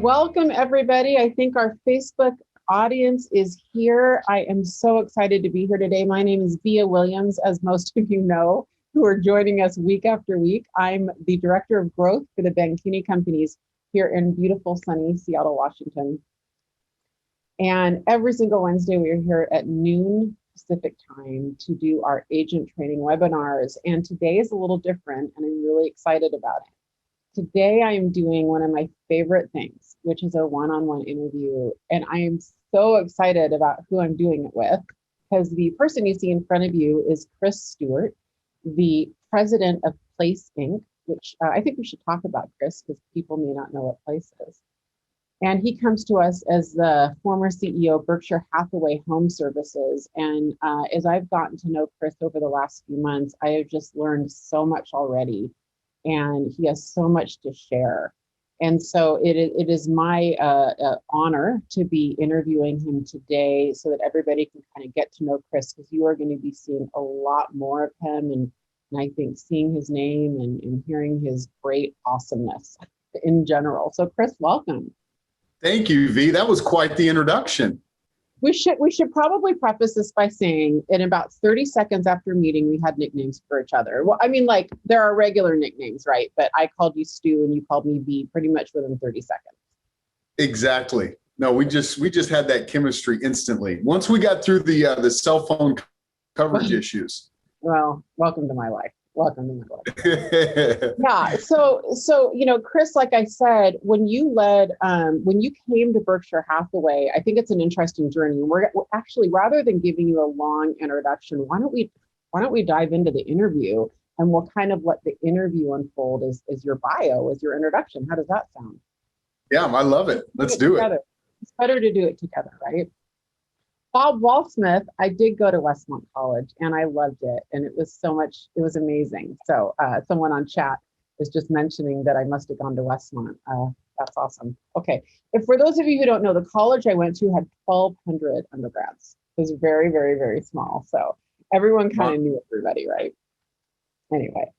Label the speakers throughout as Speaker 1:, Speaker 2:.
Speaker 1: Welcome, everybody. I think our Facebook audience is here. I am so excited to be here today. My name is Vija Williams, as most of you know, who are joining us week after week. I'm the Director of Growth for the Kinney companies here in beautiful, sunny Seattle, Washington. And every single Wednesday, we are here at noon Pacific time to do our agent training webinars. And today is a little different, and I'm really excited about it. Today, I am doing one of my favorite things, which is a one-on-one interview. And I am so excited about who I'm doing it with, because the person you see in front of you is Chris Stewart, the president of Place Inc., which I think we should talk about, Chris, because people may not know what Place is. And he comes to us as the former CEO of Berkshire Hathaway Home Services. And as I've gotten to know Chris over the last few months, I have just learned so much already. And he has so much to share. And so it is my honor to be interviewing him today so that everybody can kind of get to know Chris, because you are going to be seeing a lot more of him. And I think seeing his name and hearing his great awesomeness in general. So Chris, welcome.
Speaker 2: Thank you, V. That was quite the introduction.
Speaker 1: We should probably preface this by saying in about 30 seconds after meeting, we had nicknames for each other. Well, I mean, like there are regular nicknames, right? But I called you Stu and you called me V pretty much within 30 seconds.
Speaker 2: Exactly. No, we just had that chemistry instantly. Once we got through the cell phone coverage issues.
Speaker 1: Well, welcome to my life. Welcome to my life. Yeah. So, Chris, like I said, when you came to Berkshire Hathaway, I think it's an interesting journey. We're actually, rather than giving you a long introduction, why don't we dive into the interview, and we'll kind of let the interview unfold as your bio, as your introduction. How does that sound?
Speaker 2: Yeah, I love it. Let's do it.
Speaker 1: It's better to do it together, right? Bob Walsmith, I did go to Westmont College and I loved it. And it was amazing. So someone on chat was just mentioning that I must have gone to Westmont. That's awesome. Okay. And for those of you who don't know, the college I went to had 1,200 undergrads. It was very, very, very small. So everyone kind of knew everybody, right? Anyway,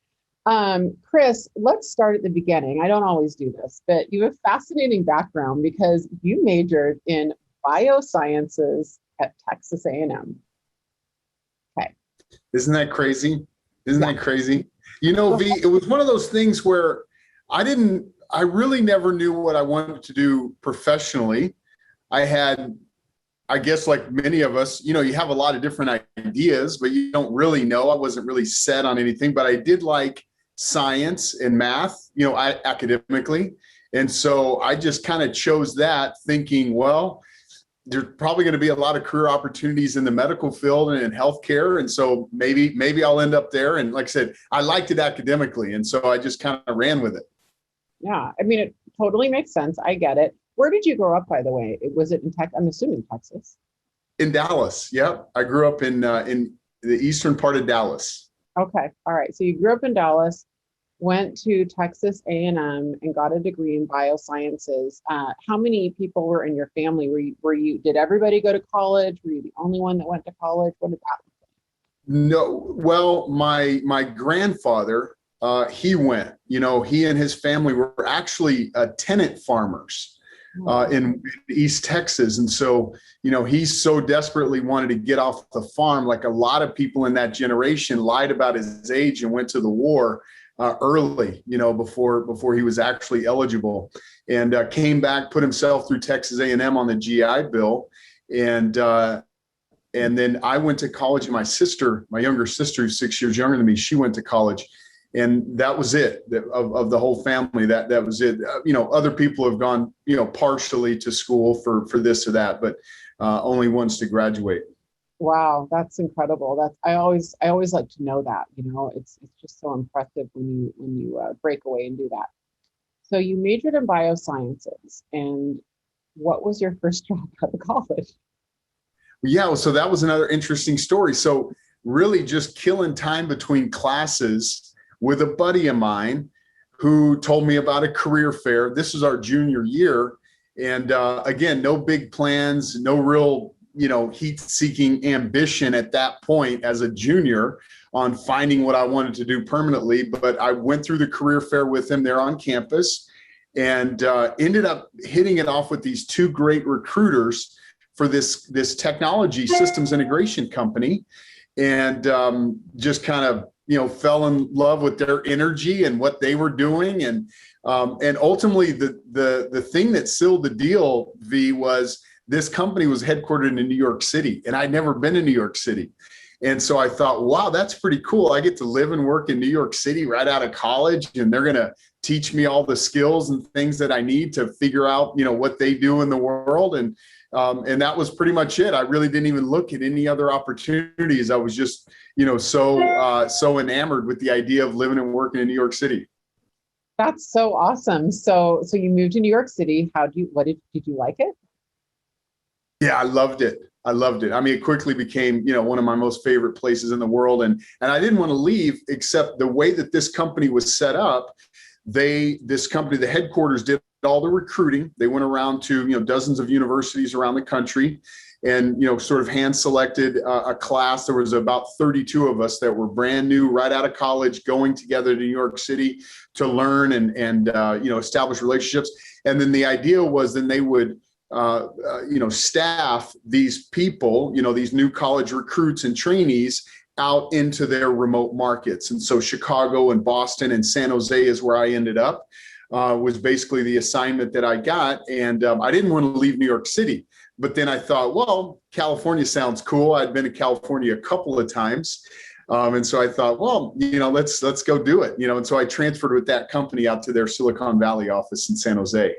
Speaker 1: Chris, let's start at the beginning. I don't always do this, but you have a fascinating background because you majored in biosciences at Texas A&M. Okay.
Speaker 2: Isn't that crazy? Isn't that crazy? You know, V, it was one of those things where I really never knew what I wanted to do professionally. I guess like many of us, you have a lot of different ideas, but you don't really know. I wasn't really set on anything, but I did like science and math, academically. And so I just kind of chose that thinking, well, there's probably going to be a lot of career opportunities in the medical field and in healthcare. And so maybe I'll end up there. And like I said, I liked it academically. And so I just kind of ran with it.
Speaker 1: Yeah. I mean, it totally makes sense. I get it. Where did you grow up, by the way? Was it in Texas? I'm assuming Texas.
Speaker 2: In Dallas. Yep. I grew up in the eastern part of Dallas.
Speaker 1: Okay. All right. So you grew up in Dallas, went to Texas A&M and got a degree in biosciences. How many people were in your family? Did everybody go to college? Were you the only one that went to college? What did that look like?
Speaker 2: No, well, my grandfather, he went, he and his family were actually tenant farmers in East Texas. And so, he so desperately wanted to get off the farm. Like a lot of people in that generation lied about his age and went to the war early, before he was actually eligible, and came back, put himself through Texas A&M on the GI Bill. And then I went to college, and my younger sister, who's 6 years younger than me, she went to college. And that was it of the whole family. That was it. Other people have gone, partially to school for this or that, but only ones to graduate.
Speaker 1: Wow, that's incredible. I always like to know that. It's just so impressive when you break away and do that. So you majored in biosciences, and what was your first job out of college?
Speaker 2: Yeah, so that was another interesting story. So really just killing time between classes with a buddy of mine who told me about a career fair. This was our junior year, and again, no big plans, no real heat-seeking ambition at that point as a junior on finding what I wanted to do permanently. But I went through the career fair with him there on campus, and ended up hitting it off with these two great recruiters for this technology systems integration company, and just kind of fell in love with their energy and what they were doing, and ultimately the thing that sealed the deal, V, was this company was headquartered in New York City, and I'd never been to New York City. And so I thought, wow, that's pretty cool. I get to live and work in New York City right out of college, and they're going to teach me all the skills and things that I need to figure out, what they do in the world. And that was pretty much it. I really didn't even look at any other opportunities. I was just, so enamored with the idea of living and working in New York City.
Speaker 1: That's so awesome. So you moved to New York City. Did you like it?
Speaker 2: Yeah, I loved it. I mean, it quickly became, one of my most favorite places in the world. And I didn't want to leave, except the way that this company was set up. The headquarters did all the recruiting. They went around to, dozens of universities around the country and, sort of hand selected a class. There was about 32 of us that were brand new, right out of college, going together to New York City to learn and establish relationships. And then the idea was then they would, staff these people, these new college recruits and trainees out into their remote markets. And so Chicago and Boston and San Jose is where I ended up, was basically the assignment that I got. And I didn't want to leave New York City, but then I thought, well, California sounds cool. I'd been to California a couple of times. And so I thought, well, let's go do it, and so I transferred with that company out to their Silicon Valley office in San Jose.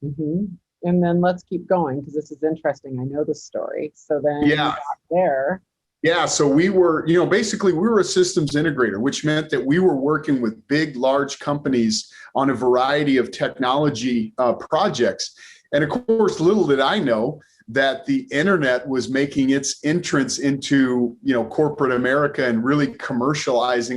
Speaker 1: Mm-hmm. And then let's keep going, because this is interesting. I know the story. So then you got there.
Speaker 2: Yeah. So we were, basically we were a systems integrator, which meant that we were working with big, large companies on a variety of technology projects. And of course, little did I know that the internet was making its entrance into, corporate America and really commercializing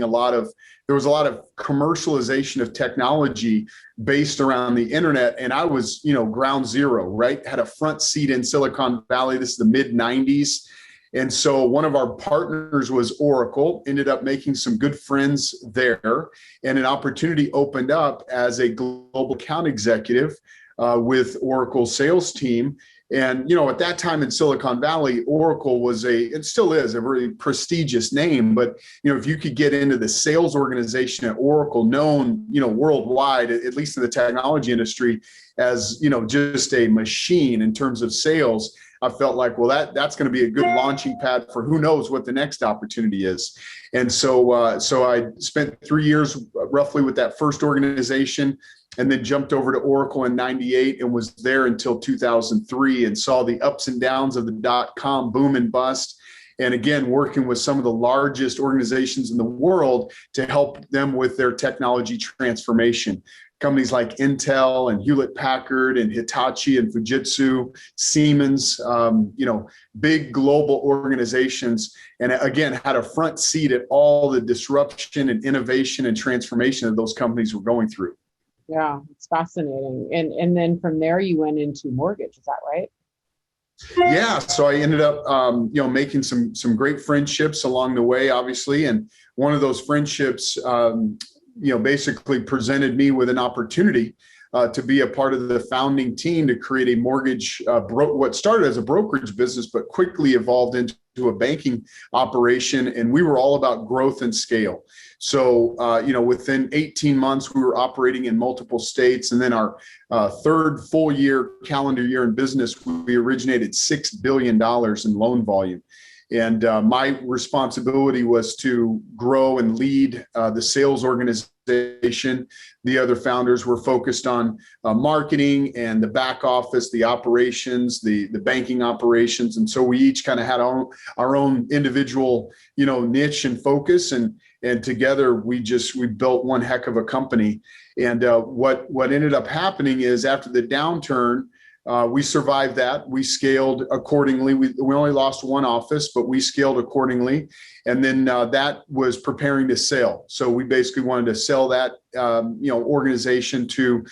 Speaker 2: there was a lot of commercialization of technology based around the internet. And I was, ground zero, right? Had a front seat in Silicon Valley. This is the mid 90s. And so one of our partners was Oracle, ended up making some good friends there. And an opportunity opened up as a global account executive with Oracle's sales team. And, at that time in Silicon Valley, Oracle it still is a very prestigious name. But, if you could get into the sales organization at Oracle, known, worldwide, at least in the technology industry, as, just a machine in terms of sales, I felt like, well, that's going to be a good launching pad for who knows what the next opportunity is. And so I spent 3 years roughly with that first organization, and then jumped over to Oracle in 98 and was there until 2003 and saw the ups and downs of the .com boom and bust. And again, working with some of the largest organizations in the world to help them with their technology transformation. Companies like Intel and Hewlett Packard and Hitachi and Fujitsu, Siemens, big global organizations. And again, had a front seat at all the disruption and innovation and transformation that those companies were going through.
Speaker 1: Yeah, it's fascinating. And then from there you went into mortgage, is that right?
Speaker 2: Yeah, so I ended up, making some great friendships along the way, obviously. And one of those friendships, basically presented me with an opportunity to be a part of the founding team to create a mortgage, what started as a brokerage business, but quickly evolved into a banking operation. And we were all about growth and scale. So, within 18 months, we were operating in multiple states. And then our third full calendar year in business, we originated $6 billion in loan volume. And my responsibility was to grow and lead the sales organization. The other founders were focused on marketing and the back office, the operations, the banking operations. And so we each kind of had our own individual, niche and focus. And together we built one heck of a company. And what ended up happening is after the downturn, we survived that. We scaled accordingly. We only lost one office, but we scaled accordingly. And then that was preparing to sell. So we basically wanted to sell that, organization to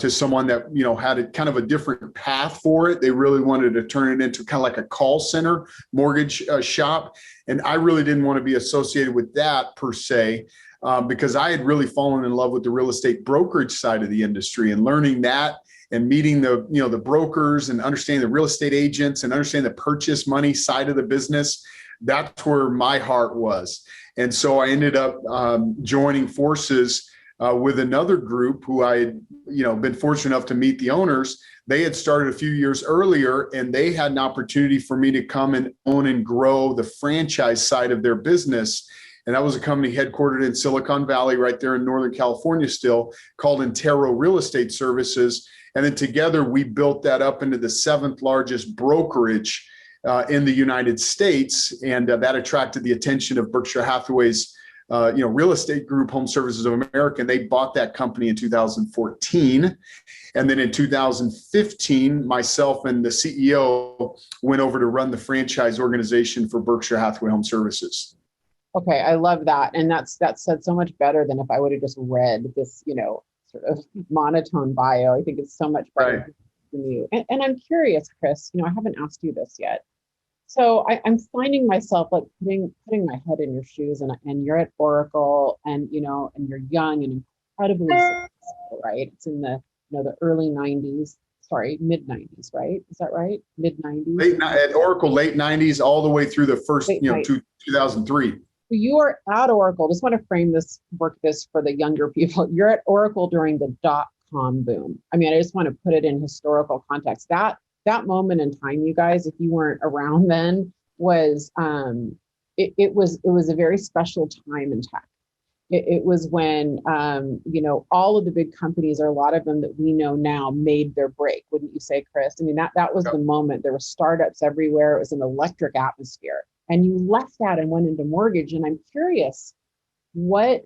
Speaker 2: someone that, had a kind of a different path for it. They really wanted to turn it into kind of like a call center mortgage shop. And I really didn't want to be associated with that per se. because I had really fallen in love with the real estate brokerage side of the industry, and learning that and meeting the brokers and understanding the real estate agents and understanding the purchase money side of the business. That's where my heart was. And so I ended up joining forces with another group who I had, been fortunate enough to meet the owners. They had started a few years earlier, and they had an opportunity for me to come and own and grow the franchise side of their business. And that was a company headquartered in Silicon Valley, right there in Northern California still, called Intero Real Estate Services. And then together we built that up into the 7th largest brokerage in the United States. And that attracted the attention of Berkshire Hathaway's real estate group, Home Services of America. And they bought that company in 2014. And then in 2015, myself and the CEO went over to run the franchise organization for Berkshire Hathaway Home Services.
Speaker 1: Okay, I love that. And that's said so much better than if I would have just read this, sort of monotone bio. I think it's so much better than you. And I'm curious, Chris, I haven't asked you this yet. So I'm finding myself like putting my head in your shoes, and you're at Oracle, and and you're young and incredibly successful, right? It's in the the early 90s, mid 90s, right? Is that right? Mid 90s.
Speaker 2: At Oracle, late 90s, all the way through the first, 2003.
Speaker 1: You are at Oracle. Just want to work this for the younger people. You're at Oracle during the .com boom. I mean, I just want to put it in historical context. That moment in time, you guys, if you weren't around then, was it was a very special time in tech. It was when all of the big companies, or a lot of them that we know now, made their break. Wouldn't you say, Chris? I mean, that was the moment. There were startups everywhere. It was an electric atmosphere. And you left that and went into mortgage. And I'm curious, what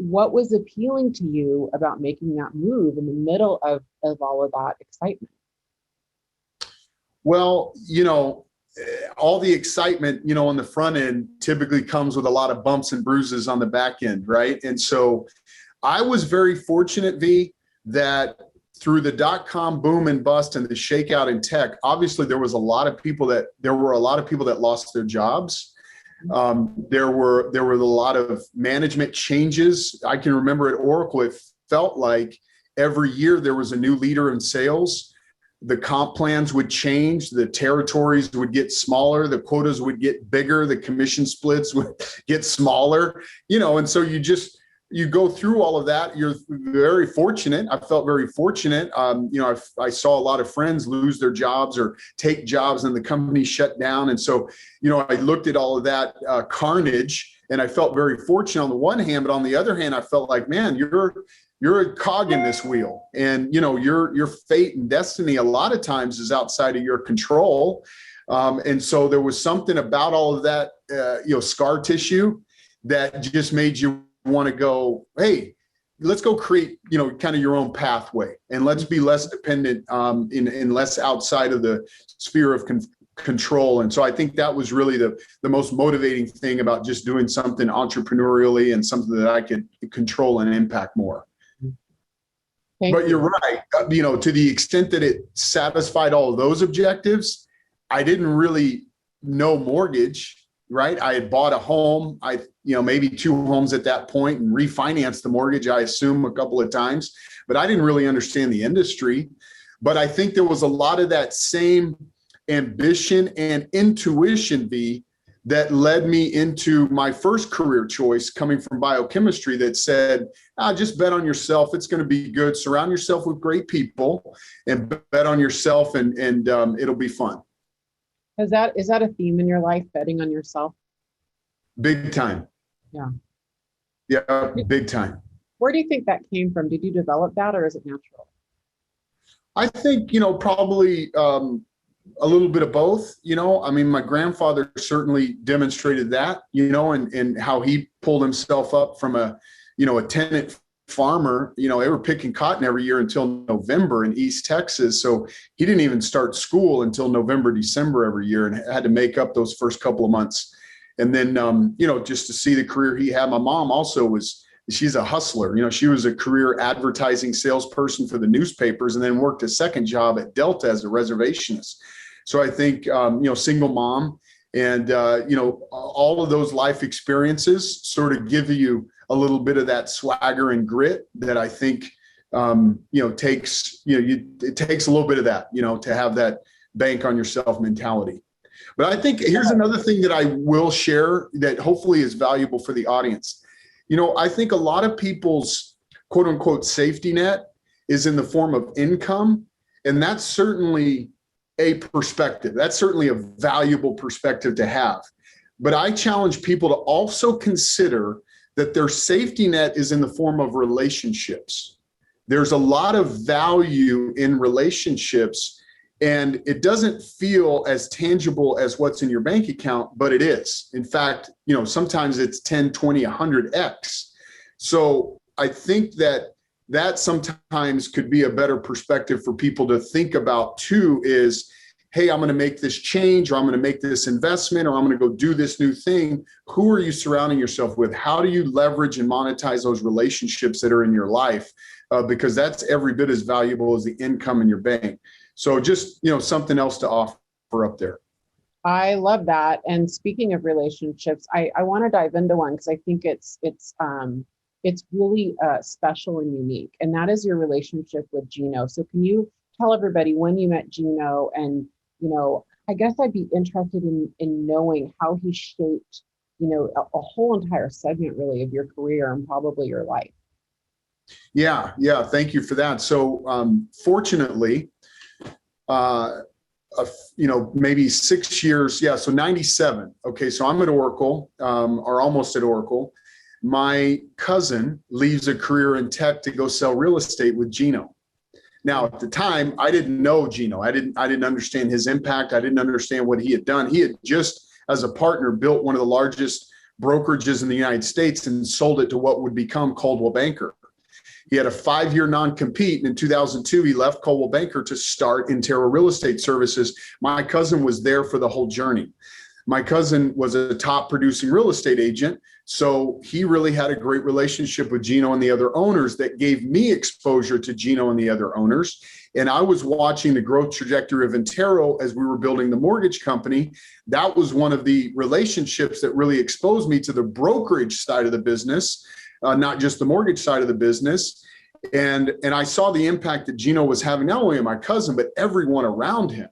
Speaker 1: was appealing to you about making that move in the middle of all of that excitement?
Speaker 2: Well, all the excitement, on the front end typically comes with a lot of bumps and bruises on the back end, right? And so I was very fortunate, V, that through the .com boom and bust and the shakeout in tech, obviously there were a lot of people that lost their jobs. There were a lot of management changes. I can remember at Oracle, it felt like every year there was a new leader in sales. The comp plans would change, the territories would get smaller, the quotas would get bigger, the commission splits would get smaller, and so you go through all of that. You're very fortunate. I felt very fortunate. I saw a lot of friends lose their jobs or take jobs and the company shut down. And so, I looked at all of that carnage, and I felt very fortunate on the one hand, but on the other hand, I felt like, man, you're a cog in this wheel, and your fate and destiny a lot of times is outside of your control. And so there was something about all of that, scar tissue that just made you want to go, hey, let's go create, kind of your own pathway, and let's be less dependent in less outside of the sphere of control. And so I think that was really the most motivating thing about just doing something entrepreneurially and something that I could control and impact more. But you're right. To the extent that it satisfied all of those objectives, I didn't really know mortgage, right? I had bought a home, maybe 2 homes at that point, and refinanced the mortgage, I assume, a couple of times, but I didn't really understand the industry. But I think there was a lot of that same ambition and intuition, V, that led me into my first career choice coming from biochemistry that said, just bet on yourself. It's going to be good. Surround yourself with great people and bet on yourself, and it'll be fun.
Speaker 1: Is that a theme in your life, betting on yourself?
Speaker 2: Big time.
Speaker 1: Yeah.
Speaker 2: Yeah, big time.
Speaker 1: Where do you think that came from? Did you develop that, or is it natural?
Speaker 2: I think, probably a little bit of both. I mean, my grandfather certainly demonstrated that, and how he pulled himself up from a tenant farmer. They were picking cotton every year until November in East Texas. So he didn't even start school until November, December every year, and had to make up those first couple of months. And then, just to see the career he had. My mom also she's a hustler. She was a career advertising salesperson for the newspapers, and then worked a second job at Delta as a reservationist. So I think, single mom, and, all of those life experiences sort of give you a little bit of that swagger and grit that I think, takes, it takes a little bit of that, to have that bank on yourself mentality. But I think here's another thing that I will share that hopefully is valuable for the audience. I think a lot of people's quote unquote safety net is in the form of income. And that's certainly a perspective. That's certainly a valuable perspective to have. But I challenge people to also consider that their safety net is in the form of relationships. There's a lot of value in relationships, and it doesn't feel as tangible as what's in your bank account, but it is. In fact, sometimes it's 10, 20, 100x. So I think that sometimes could be a better perspective for people to think about too is, hey, I'm going to make this change, or I'm going to make this investment, or I'm going to go do this new thing. Who are you surrounding yourself with? How do you leverage and monetize those relationships that are in your life? Because that's every bit as valuable as the income in your bank. So just, something else to offer up there.
Speaker 1: I love that. And speaking of relationships, I want to dive into one because I think it's really special and unique. And that is your relationship with Gino. So can you tell everybody when you met Gino? And, I guess I'd be interested in knowing how he shaped, a whole entire segment really of your career and probably your life.
Speaker 2: Yeah. Thank you for that. So fortunately, maybe 6 years. Yeah. So 97. Okay. So I'm at Oracle, or almost at Oracle. My cousin leaves a career in tech to go sell real estate with Gino. Now, at the time, I didn't know Gino. I didn't understand his impact. I didn't understand what he had done. He had just, as a partner, built one of the largest brokerages in the United States and sold it to what would become Coldwell Banker. He had a 5-year non-compete, and in 2002, he left Coldwell Banker to start Intero Real Estate Services. My cousin was there for the whole journey. My cousin was a top producing real estate agent, so he really had a great relationship with Gino and the other owners that gave me exposure to Gino and the other owners. And I was watching the growth trajectory of Intero as we were building the mortgage company. That was one of the relationships that really exposed me to the brokerage side of the business, not just the mortgage side of the business. And I saw the impact that Gino was having, not only on my cousin, but everyone around him.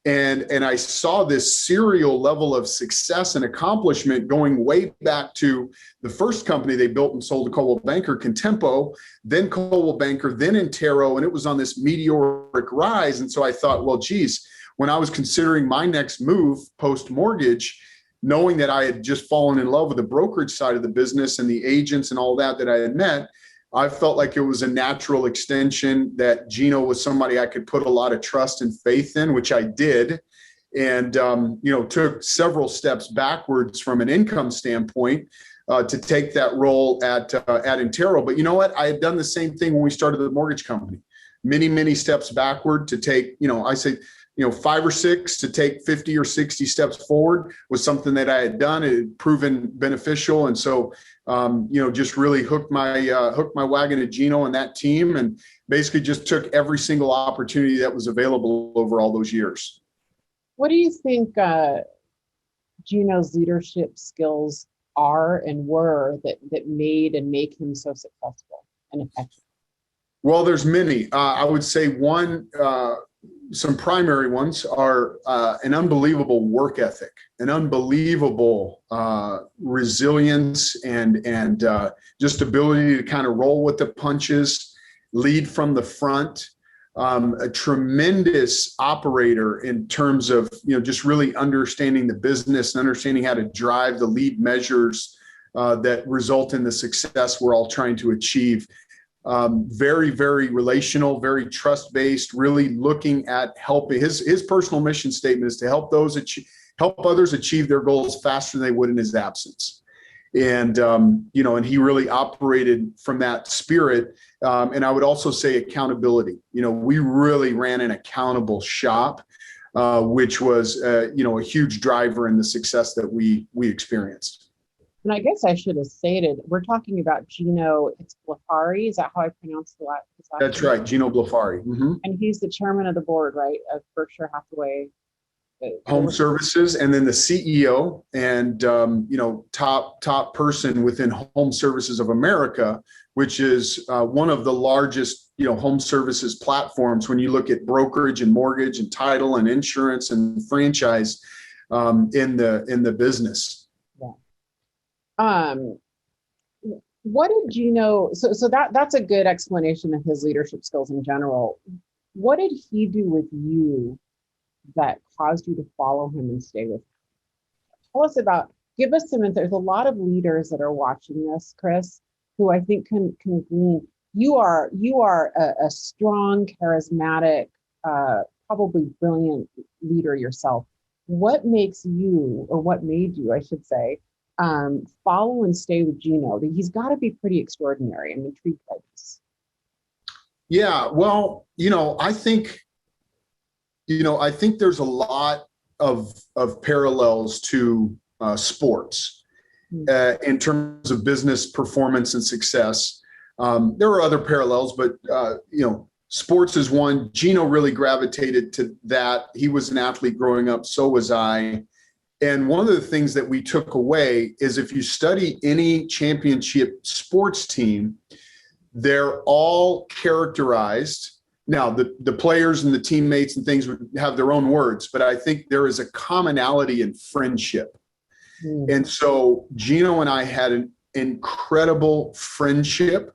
Speaker 2: And I saw this serial level of success and accomplishment going way back to the first company they built and sold to Coldwell Banker, Contempo, then Coldwell Banker, then Intero, and it was on this meteoric rise. And so I thought, well, geez, when I was considering my next move post-mortgage, knowing that I had just fallen in love with the brokerage side of the business and the agents and all that I had met, I felt like it was a natural extension that Gino was somebody I could put a lot of trust and faith in, which I did. And, took several steps backwards from an income standpoint to take that role at Intero. But you know what? I had done the same thing when we started the mortgage company. Many, many steps backward to take, I say, 5 or 6 to take 50 or 60 steps forward was something that I had done. It had proven beneficial. And so, just really hooked my wagon to Gino and that team, and basically just took every single opportunity that was available over all those years.
Speaker 1: What do you think Gino's leadership skills are and were that made and make him so successful and effective?
Speaker 2: Well, there's many. I would say some primary ones are an unbelievable work ethic, an unbelievable resilience, and just ability to kind of roll with the punches, lead from the front. A tremendous operator in terms of just really understanding the business and understanding how to drive the lead measures that result in the success we're all trying to achieve. Very, very relational, very trust-based, really looking at helping. His personal mission statement is to help others achieve their goals faster than they would in his absence. And, and he really operated from that spirit. And I would also say accountability. We really ran an accountable shop, which was, a huge driver in the success that we experienced.
Speaker 1: And I guess I should have stated, we're talking about Gino, it's Blafari. Is that how I pronounce the last name?
Speaker 2: That's right, Gino Blafari. Mm-hmm.
Speaker 1: And he's the chairman of the board, right, of Berkshire Hathaway.
Speaker 2: Home services, and then the CEO and top person within Home Services of America, which is one of the largest home services platforms when you look at brokerage and mortgage and title and insurance and franchise in the business.
Speaker 1: Yeah. What did you know? So that's a good explanation of his leadership skills in general. What did he do with you that caused you to follow him and stay with him? Tell us give us some, there's a lot of leaders that are watching this, Chris, who I think can glean. You are a strong, charismatic, probably brilliant leader yourself. What makes you, or what made you, I should say, follow and stay with Gino? He's got to be pretty extraordinary. I'm intrigued by this.
Speaker 2: Yeah, well, I think there's a lot of parallels to sports in terms of business performance and success. There are other parallels, but sports is one. Gino really gravitated to that. He was an athlete growing up, so was I. And one of the things that we took away is if you study any championship sports team, they're all characterized. Now, the players and the teammates and things would have their own words, but I think there is a commonality in friendship. And so Gino and I had an incredible friendship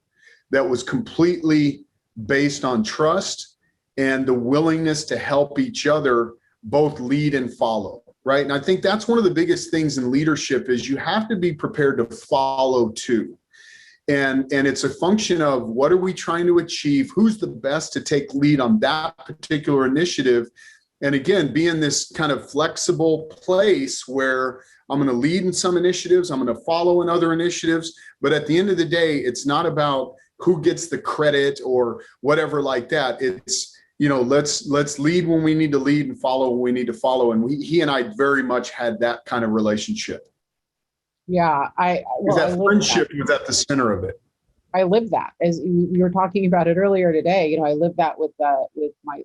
Speaker 2: that was completely based on trust and the willingness to help each other both lead and follow, right? And I think that's one of the biggest things in leadership is you have to be prepared to follow too. And it's a function of what are we trying to achieve? Who's the best to take lead on that particular initiative? And again, be in this kind of flexible place where I'm going to lead in some initiatives, I'm going to follow in other initiatives. But at the end of the day, it's not about who gets the credit or whatever like that. It's, let's lead when we need to lead and follow when we need to follow. And he and I very much had that kind of relationship.
Speaker 1: Yeah,
Speaker 2: that friendship was at the center of it.
Speaker 1: I live that, as we were talking about it earlier today. I live that with my,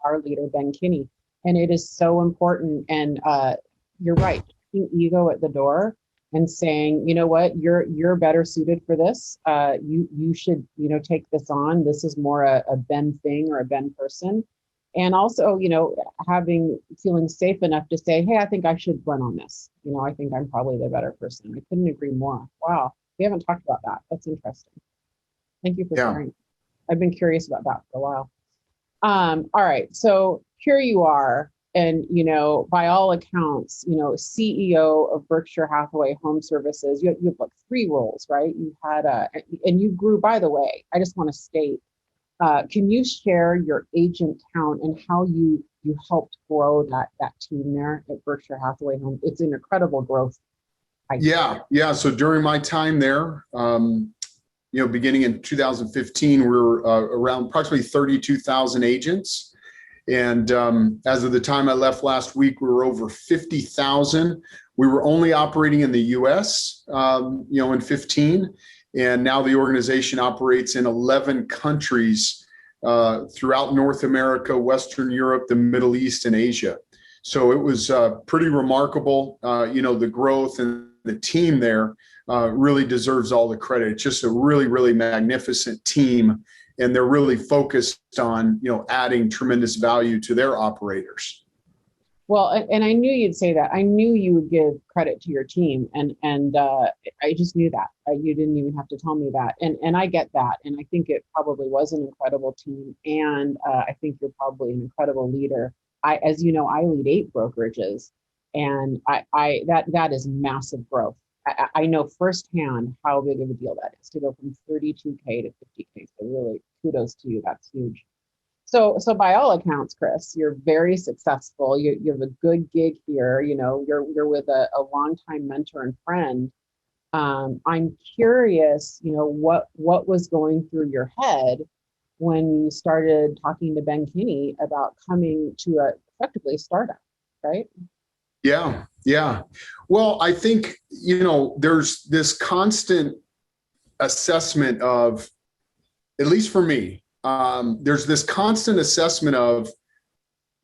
Speaker 1: our leader, Ben Kinney, and it is so important. And you're right, keeping ego at the door and saying, you know what, you're better suited for this. You should, take this on. This is more a Ben thing or a Ben person. And also, feeling safe enough to say, hey, I think I should run on this. I think I'm probably the better person. I couldn't agree more. Wow. We haven't talked about that. That's interesting. Thank you for sharing. I've been curious about that for a while. All right. So here you are. And, by all accounts, CEO of Berkshire Hathaway Home Services. You have like 3 roles, right? You had and you grew, by the way, I just want to state, can you share your agent count and how you helped grow that team there at Berkshire Hathaway Home? It's an incredible growth.
Speaker 2: Yeah. So during my time there, beginning in 2015, we were around approximately 32,000 agents. And as of the time I left last week, we were over 50,000. We were only operating in the U.S., in 15. And now the organization operates in 11 countries throughout North America, Western Europe, the Middle East, and Asia. So it was pretty remarkable. The growth and the team there really deserves all the credit. It's just a really, really magnificent team. And they're really focused on, adding tremendous value to their operators.
Speaker 1: Well, and I knew you'd say that. I knew you would give credit to your team, and I just knew that. You didn't even have to tell me that, and I get that, and I think it probably was an incredible team, and I think you're probably an incredible leader. As you know, I lead 8 brokerages, and that is massive growth. I know firsthand how big of a deal that is to go from 32K to 50K. So really, kudos to you. That's huge. So by all accounts, Chris, you're very successful. You have a good gig here. You're with a longtime mentor and friend. I'm curious, what was going through your head when you started talking to Ben Kinney about coming to effectively a startup, right?
Speaker 2: Yeah. Well, I think, there's this constant assessment of, at least for me, there's this constant assessment of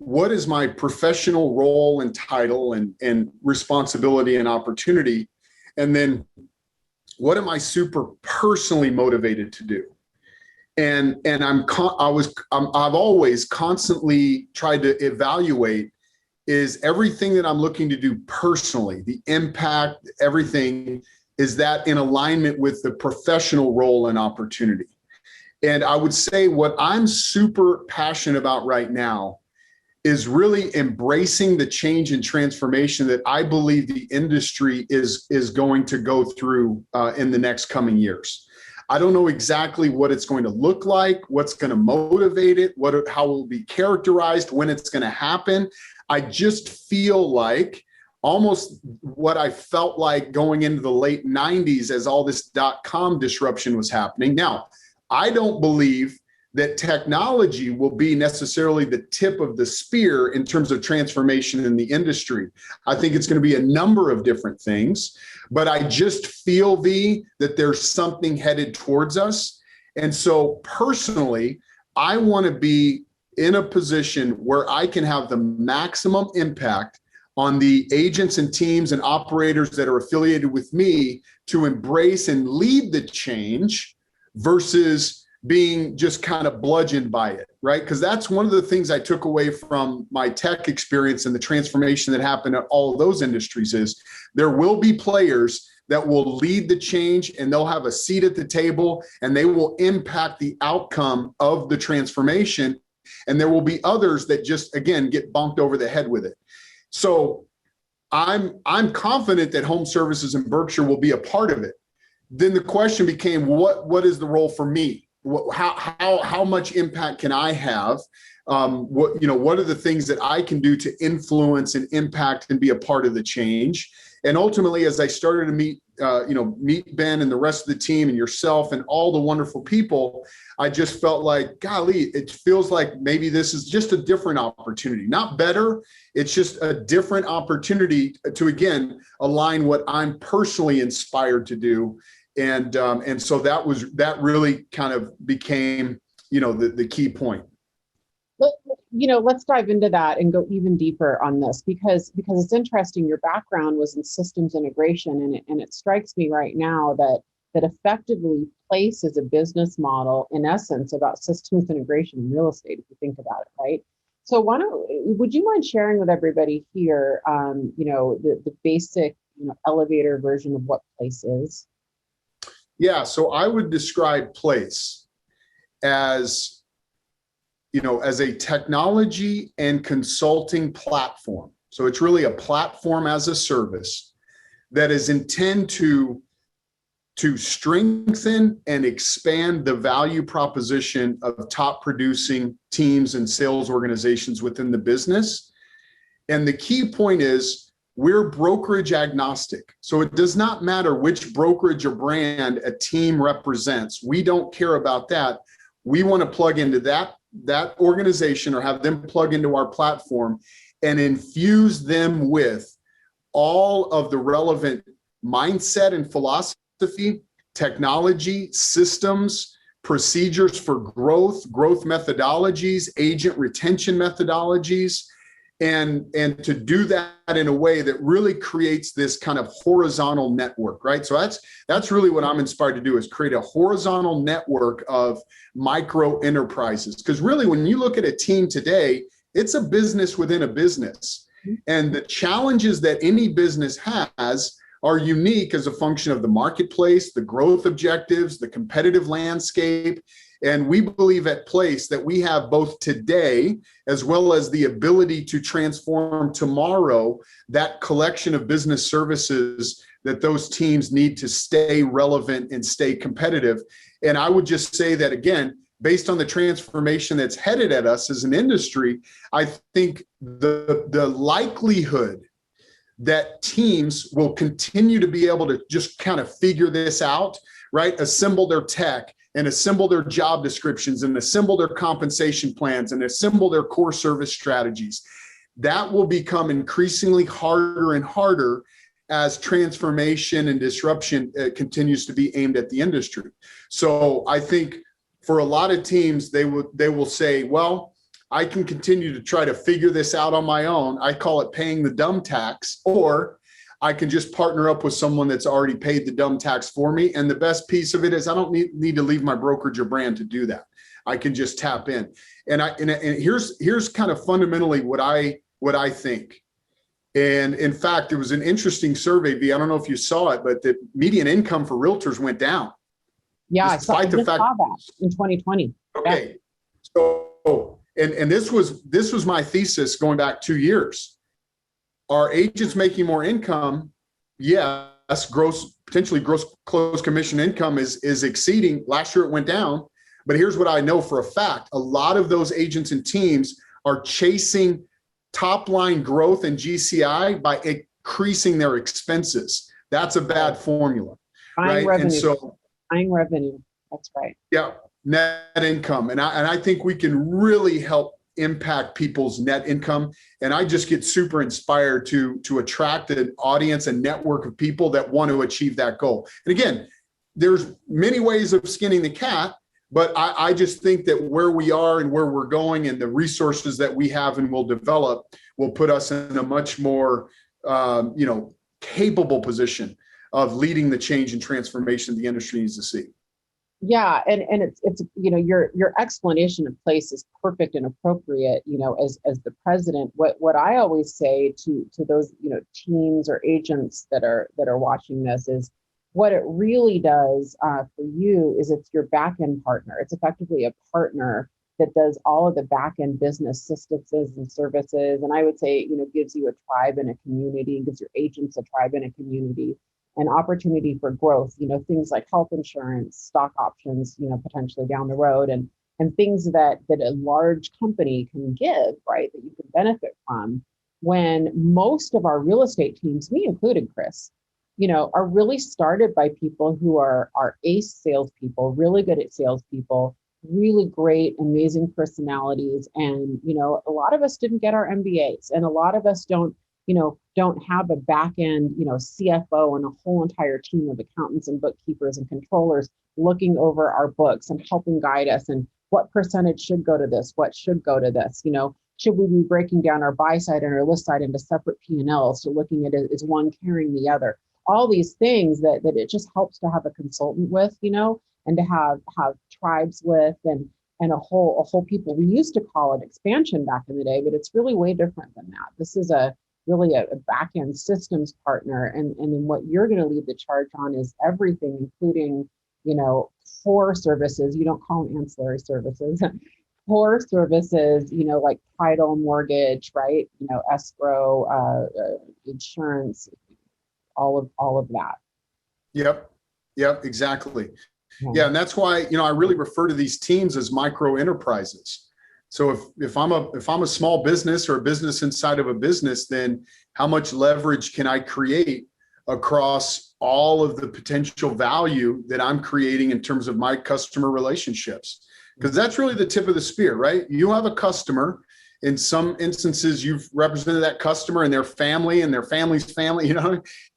Speaker 2: what is my professional role and title and responsibility and opportunity? And then what am I super personally motivated to do? And I've always constantly tried to evaluate, is everything that I'm looking to do personally, the impact, everything, is that in alignment with the professional role and opportunity? And I would say what I'm super passionate about right now is really embracing the change and transformation that I believe the industry is going to go through in the next coming years. I don't know exactly what it's going to look like, what's going to motivate it, how it will be characterized, when it's going to happen. I just feel like almost what I felt like going into the late 90s as all this .com disruption was happening. Now, I don't believe that technology will be necessarily the tip of the spear in terms of transformation in the industry. I think it's going to be a number of different things, but I just feel, that there's something headed towards us. And so personally, I want to be in a position where I can have the maximum impact on the agents and teams and operators that are affiliated with me to embrace and lead the change versus being just kind of bludgeoned by it, right? Because that's one of the things I took away from my tech experience and the transformation that happened at all of those industries is there will be players that will lead the change and they'll have a seat at the table and they will impact the outcome of the transformation. And there will be others that just, again, get bonked over the head with it. So I'm confident that home services in Berkshire will be a part of it. Then the question became, what is the role for me? How much impact can I have? What are the things that I can do to influence and impact and be a part of the change? And ultimately, as I started to meet Ben and the rest of the team and yourself and all the wonderful people, I just felt like, golly, it feels like maybe this is just a different opportunity, not better. It's just a different opportunity to, again, align what I'm personally inspired to do. And so that really kind of became, the key point.
Speaker 1: Let's dive into that and go even deeper on this because it's interesting. Your background was in systems integration, and it strikes me right now that effectively Place is a business model, in essence, about systems integration in real estate, if you think about it, right? So would you mind sharing with everybody here, the basic, elevator version of what Place is?
Speaker 2: Yeah, so I would describe Place as, as a technology and consulting platform. So it's really a platform as a service that is intended to strengthen and expand the value proposition of top producing teams and sales organizations within the business. And the key point is, we're brokerage agnostic. So it does not matter which brokerage or brand a team represents. We don't care about that. We want to plug into that organization or have them plug into our platform and infuse them with all of the relevant mindset and philosophy, technology, systems, procedures for growth methodologies, agent retention methodologies, and to do that in a way that really creates this kind of horizontal network, right? So that's really what I'm inspired to do, is create a horizontal network of micro enterprises. Because really, when you look at a team today, it's a business within a business. And the challenges that any business has are unique as a function of the marketplace, the growth objectives, the competitive landscape. And we believe at Place that we have both today as well as the ability to transform tomorrow that collection of business services that those teams need to stay relevant and stay competitive. And I would just say that, again, based on the transformation that's headed at us as an industry, I think the likelihood that teams will continue to be able to just kind of figure this out, right? Assemble their tech and assemble their job descriptions and assemble their compensation plans and assemble their core service strategies. That will become increasingly harder and harder as transformation and disruption continues to be aimed at the industry. So I think for a lot of teams, they will say, well, I can continue to try to figure this out on my own. I call it paying the dumb tax, or I can just partner up with someone that's already paid the dumb tax for me. And the best piece of it is I don't need to leave my brokerage or brand to do that. I can just tap in. And here's kind of fundamentally what I think. And in fact, there was an interesting survey, V. I don't know if you saw it, but the median income for realtors went down.
Speaker 1: Yeah, I saw that in 2020.
Speaker 2: Okay. Yeah. So, and this was my thesis going back 2 years. Are agents making more income? Yes, potentially gross closed commission income is exceeding. Last year it went down, but here's what I know for a fact. A lot of those agents and teams are chasing top line growth in GCI by increasing their expenses. That's a bad formula.
Speaker 1: Buying
Speaker 2: right?
Speaker 1: revenue.
Speaker 2: And so
Speaker 1: buying revenue. That's right.
Speaker 2: Yeah, net income. And I think we can really help impact people's net income. And I just get super inspired to attract an audience and network of people that want to achieve that goal. And again, there's many ways of skinning the cat, but I just think that where we are and where we're going and the resources that we have and will develop will put us in a much more, capable position of leading the change and transformation the industry needs to see.
Speaker 1: Yeah, and it's your explanation of place is perfect and appropriate. As the president, what I always say to those teams or agents that are watching this is what it really does for you is it's your back end partner. It's effectively a partner that does all of the back end business systems and services. And I would say gives you a tribe and a community, gives your agents a tribe and a community. An opportunity for growth, things like health insurance, stock options, potentially down the road, and things that a large company can give, right, that you can benefit from. When most of our real estate teams, me included, Chris, are really started by people who are ace salespeople, really good at salespeople, really great, amazing personalities. And, a lot of us didn't get our MBAs, and a lot of us don't have a back end, CFO and a whole entire team of accountants and bookkeepers and controllers looking over our books and helping guide us. And what percentage should go to this? What should go to this? Should we be breaking down our buy side and our list side into separate P&Ls? So looking at it as one carrying the other. All these things that it just helps to have a consultant with, and to have tribes with and a whole people. We used to call it expansion back in the day, but it's really way different than that. This is really a back-end systems partner. And then what you're going to lead the charge on is everything, including, core services. You don't call them ancillary services. Core services, like title, mortgage, right? Escrow, insurance, all of that.
Speaker 2: Yep, exactly. Yeah, and that's why, I really refer to these teams as micro enterprises. So if I'm a small business or a business inside of a business, then how much leverage can I create across all of the potential value that I'm creating in terms of my customer relationships? Because that's really the tip of the spear, right? You have a customer. In some instances, you've represented that customer and their family and their family's family,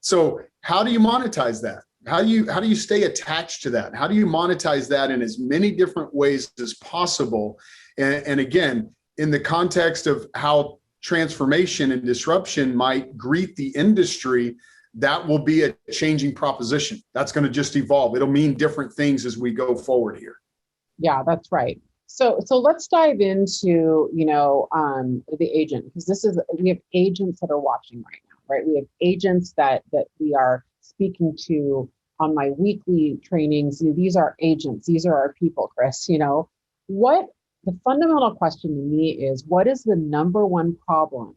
Speaker 2: So how do you monetize that? How do you stay attached to that? How do you monetize that in as many different ways as possible? And again, in the context of how transformation and disruption might greet the industry, that will be a changing proposition. That's going to just evolve. It'll mean different things as we go forward here.
Speaker 1: Yeah, that's right. So let's dive into, the agent, because we have agents that are watching right now, right? We have agents that we are speaking to on my weekly trainings. These are agents. These are our people, Chris. The fundamental question to me is, what is the number one problem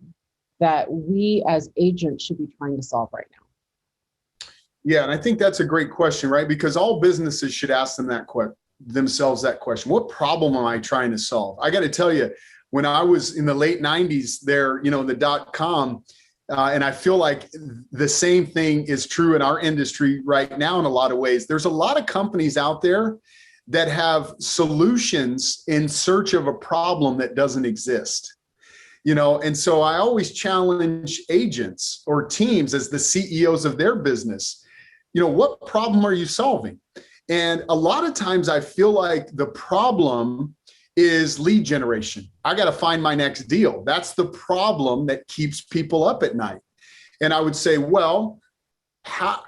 Speaker 1: that we as agents should be trying to solve right now?
Speaker 2: Yeah, and I think that's a great question, right? Because all businesses should ask themselves that question. What problem am I trying to solve? I got to tell you, when I was in the late 90s there, the .com, and I feel like the same thing is true in our industry right now in a lot of ways. There's a lot of companies out there that have solutions in search of a problem that doesn't exist. And so I always challenge agents or teams as the CEOs of their business, what problem are you solving? And a lot of times I feel like the problem is lead generation. I got to find my next deal. That's the problem that keeps people up at night. And I would say, well, how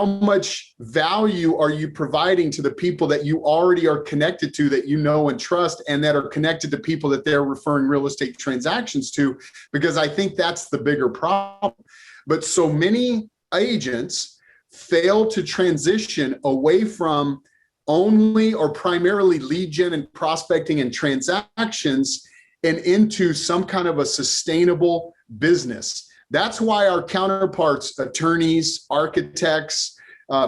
Speaker 2: much value are you providing to the people that you already are connected to, that you know and trust, and that are connected to people that they're referring real estate transactions to? Because I think that's the bigger problem. But so many agents fail to transition away from only or primarily lead gen and prospecting and transactions and into some kind of a sustainable business. That's why our counterparts, attorneys, architects,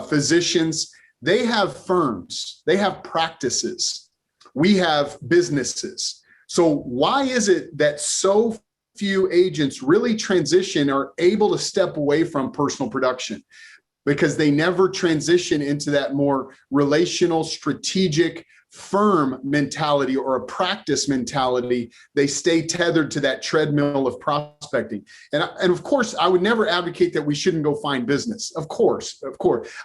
Speaker 2: physicians, they have firms, they have practices. We have businesses. So why is it that so few agents really transition or able to step away from personal production? Because they never transition into that more relational, strategic, firm mentality or a practice mentality. They stay tethered to that treadmill of prospecting. And of course, I would never advocate that we shouldn't go find business. Of course.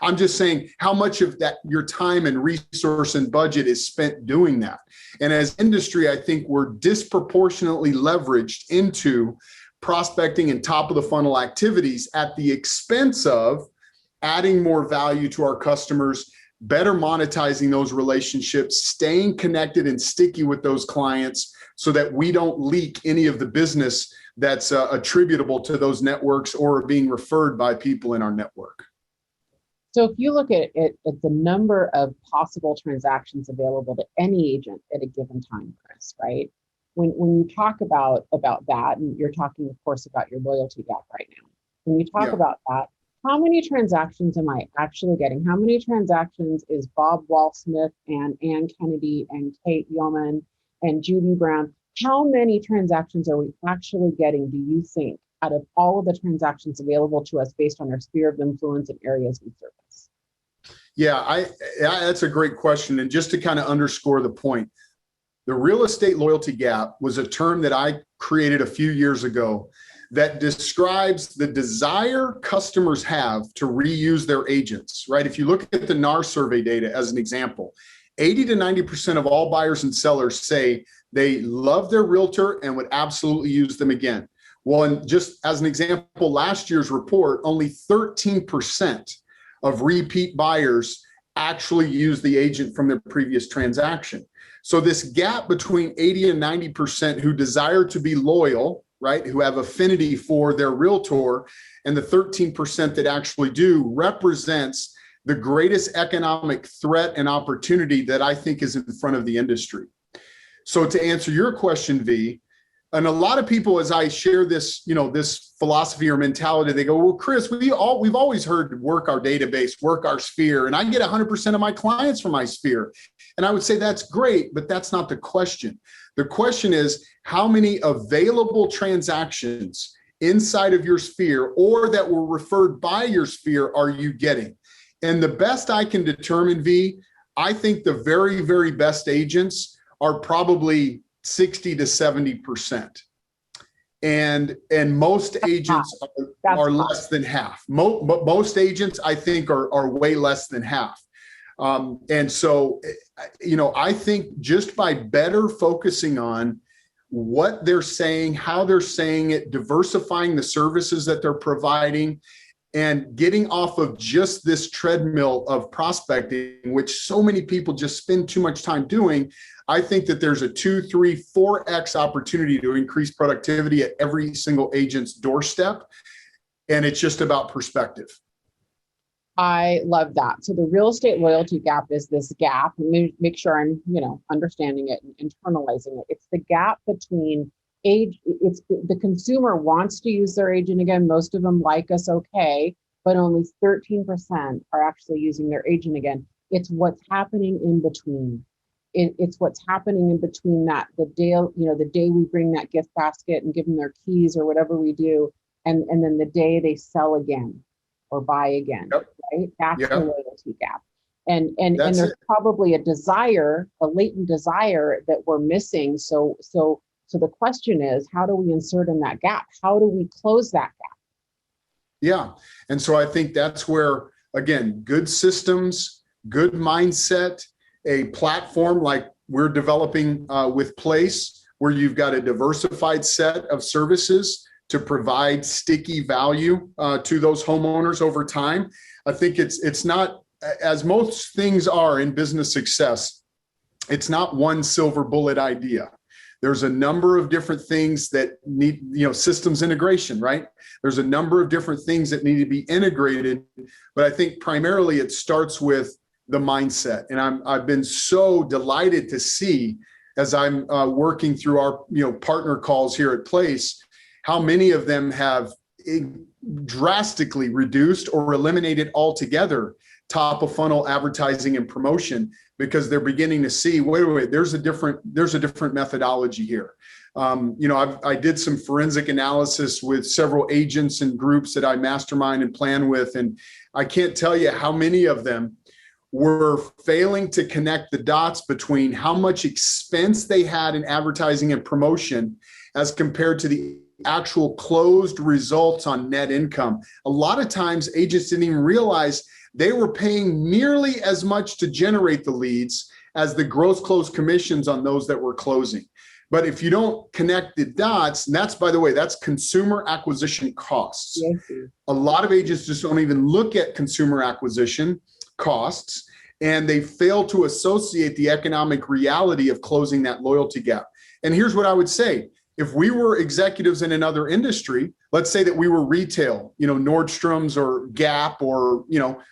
Speaker 2: I'm just saying how much of that your time and resource and budget is spent doing that. And as industry, I think we're disproportionately leveraged into prospecting and top of the funnel activities at the expense of adding more value to our customers, better monetizing those relationships, staying connected and sticky with those clients so that we don't leak any of the business that's attributable to those networks or being referred by people in our network.
Speaker 1: So if you look at the number of possible transactions available to any agent at a given time, Chris, right? When you talk about that, and you're talking, of course, about your loyalty gap right now. When you talk about that, how many transactions am I actually getting? How many transactions is Bob Wall-Smith and Ann Kennedy and Kate Yeoman and Judy Brown? How many transactions are we actually getting, do you think, out of all of the transactions available to us based on our sphere of influence and areas we service?
Speaker 2: Yeah, that's a great question. And just to kind of underscore the point, the real estate loyalty gap was a term that I created a few years ago that describes the desire customers have to reuse their agents, right? If you look at the NAR survey data as an example, 80 to 90% of all buyers and sellers say they love their realtor and would absolutely use them again. Well, and just as an example, last year's report, only 13% of repeat buyers actually use the agent from their previous transaction. So this gap between 80 and 90% who desire to be loyal, right, who have affinity for their realtor, and the 13% that actually do, represents the greatest economic threat and opportunity that I think is in front of the industry. So to answer your question, V, and a lot of people, as I share this, this philosophy or mentality, they go, well, Chris, we've always heard work our database, work our sphere, and I get 100% of my clients from my sphere. And I would say that's great, but that's not the question. The question is, how many available transactions inside of your sphere or that were referred by your sphere are you getting? And the best I can determine, V, I think the very, very best agents are probably 60 to 70%. And most agents are less than half. Most agents, I think, are way less than half. And so, I think just by better focusing on what they're saying, how they're saying it, diversifying the services that they're providing, and getting off of just this treadmill of prospecting, which so many people just spend too much time doing, I think that there's a 2, 3, 4x opportunity to increase productivity at every single agent's doorstep. And it's just about perspective.
Speaker 1: I love that. So the real estate loyalty gap is this gap. Make sure I'm, understanding it and internalizing it. It's the gap between age. It's the consumer wants to use their agent again. Most of them like us, okay, but only 13% are actually using their agent again. It's what's happening in between. It's what's happening in between that the day we bring that gift basket and give them their keys or whatever we do, and then the day they sell again or buy again. Yep. Right? That's the loyalty gap. And there's probably a latent desire that we're missing. So the question is, how do we insert in that gap? How do we close that gap?
Speaker 2: Yeah. And so I think that's where, again, good systems, good mindset, a platform like we're developing with Place, where you've got a diversified set of services to provide sticky value to those homeowners over time. I think it's not, as most things are in business success, it's not one silver bullet idea. There's a number of different things that need, systems integration, right? There's a number of different things that need to be integrated, but I think primarily it starts with the mindset. And I've been so delighted to see, as I'm working through our partner calls here at Place, how many of them have drastically reduced or eliminated altogether top of funnel advertising and promotion, because they're beginning to see, wait, there's a different methodology here. I did some forensic analysis with several agents and groups that I mastermind and plan with, and I can't tell you how many of them were failing to connect the dots between how much expense they had in advertising and promotion as compared to the actual closed results on net income. A lot of times agents didn't even realize they were paying nearly as much to generate the leads as the gross close commissions on those that were closing. But if you don't connect the dots, and that's, by the way, that's consumer acquisition costs. Yes. A lot of agents just don't even look at consumer acquisition costs, and they fail to associate the economic reality of closing that loyalty gap. And here's what I would say. If we were executives in another industry, let's say that we were retail, Nordstrom's or Gap or,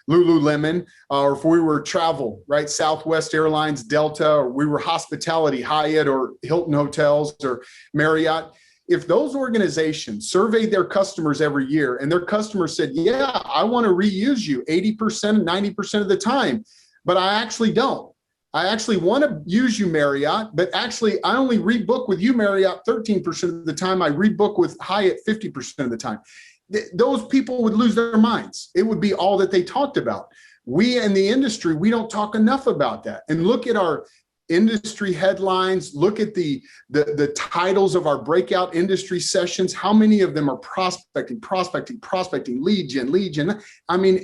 Speaker 2: Lululemon, or if we were travel, right? Southwest Airlines, Delta, or we were hospitality, Hyatt or Hilton Hotels or Marriott. If those organizations surveyed their customers every year and their customers said, yeah, I want to reuse you 80%, 90% of the time, but I actually don't. I actually want to use you, Marriott, but actually I only rebook with you, Marriott, 13% of the time. I rebook with Hyatt 50% of the time. Those people would lose their minds. It would be all that they talked about. We in the industry, we don't talk enough about that. And look at our industry headlines, look at the titles of our breakout industry sessions. How many of them are prospecting, lead gen. I mean,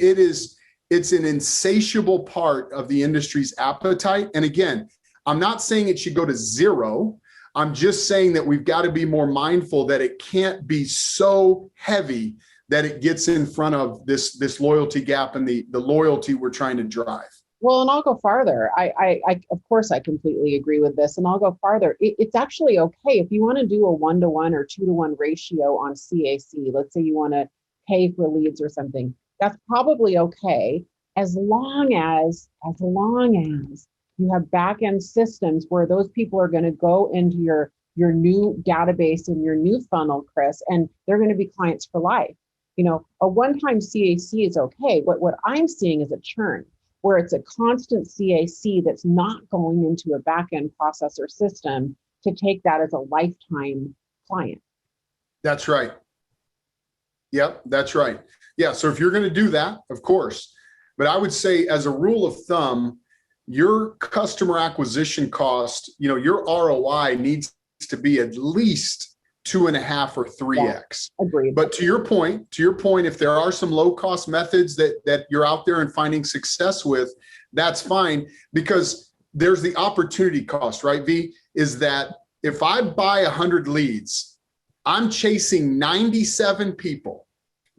Speaker 2: it's an insatiable part of the industry's appetite. And again, I'm not saying it should go to zero. I'm just saying that we've got to be more mindful that it can't be so heavy that it gets in front of this loyalty gap and the loyalty we're trying to drive.
Speaker 1: Well, and I'll go farther. I of course, I completely agree with this. And I'll go farther. It's actually okay if you want to do a 1-to-1 or 2-to-1 ratio on CAC. Let's say you want to pay for leads or something. That's probably okay, as long as you have back-end systems where those people are going to go into your new database and your new funnel, Chris, and they're going to be clients for life. A one-time CAC is okay, but what I'm seeing is a churn, where it's a constant CAC that's not going into a back-end processor system to take that as a lifetime client.
Speaker 2: That's right. Yep, that's right. Yeah, so if you're going to do that, of course, but I would say as a rule of thumb, your customer acquisition cost, your ROI needs to be at least 2.5 or 3x.
Speaker 1: Yeah, agreed.
Speaker 2: But to your point, if there are some low cost methods that you're out there and finding success with, that's fine, because there's the opportunity cost, right, V? Is that if I buy 100 leads, I'm chasing 97 people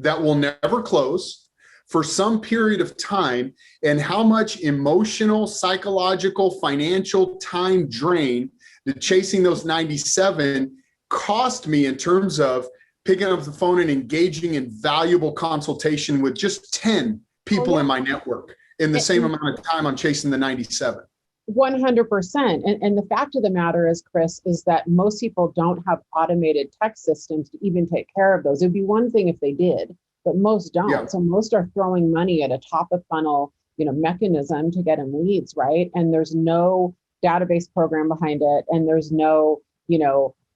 Speaker 2: that will never close for some period of time, and how much emotional, psychological, financial time drain did chasing those 97 cost me in terms of picking up the phone and engaging in valuable consultation with just 10 people in my network in the same amount of time I'm chasing the 97.
Speaker 1: 100%. And the fact of the matter is, Chris, is that most people don't have automated tech systems to even take care of those. It'd be one thing if they did, but most don't. Yeah. So most are throwing money at a top of funnel, mechanism to get them leads, right? And there's no database program behind it, and there's no,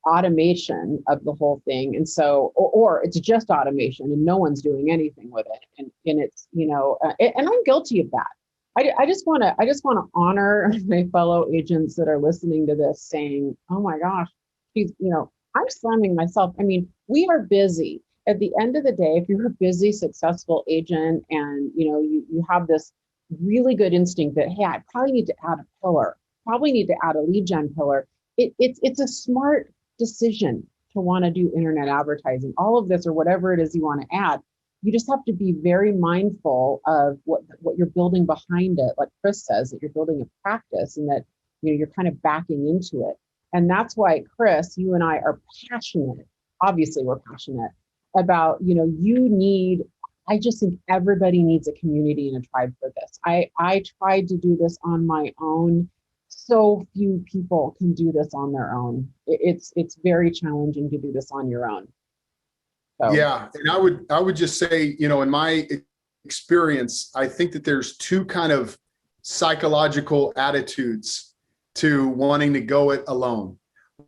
Speaker 1: automation of the whole thing. And so, or it's just automation and no one's doing anything with it. And it's, and I'm guilty of that. I just want to honor my fellow agents that are listening to this, saying, oh my gosh, I'm slamming myself. I mean, we are busy. At the end of the day, if you're a busy, successful agent and you have this really good instinct that, hey, I probably need to add a pillar, probably need to add a lead gen pillar. It's a smart decision to want to do internet advertising, all of this or whatever it is you want to add. You just have to be very mindful of what you're building behind it. Like Chris says, that you're building a practice and that you're kind of backing into it. And that's why, Chris, you and I are passionate. Obviously, we're passionate about, I just think everybody needs a community and a tribe for this. I tried to do this on my own. So few people can do this on their own. It's very challenging to do this on your own. So.
Speaker 2: Yeah, and I would just say, in my experience, I think that there's two kind of psychological attitudes to wanting to go it alone.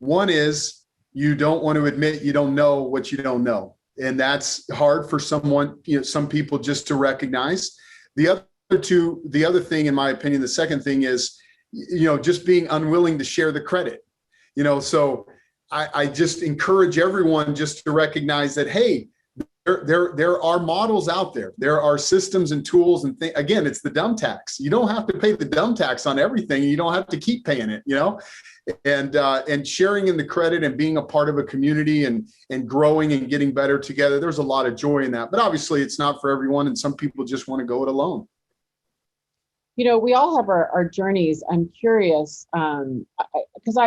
Speaker 2: One is you don't want to admit you don't know what you don't know. And that's hard for someone, some people just to recognize. The other thing, in my opinion, the second thing is, just being unwilling to share the credit, so I just encourage everyone just to recognize that, hey, there are models out there. There are systems and tools and things. Again, it's the dumb tax. You don't have to pay the dumb tax on everything. You don't have to keep paying it, and sharing in the credit and being a part of a community and growing and getting better together. There's a lot of joy in that, but obviously it's not for everyone. And some people just want to go it alone.
Speaker 1: We all have our journeys. I'm curious, because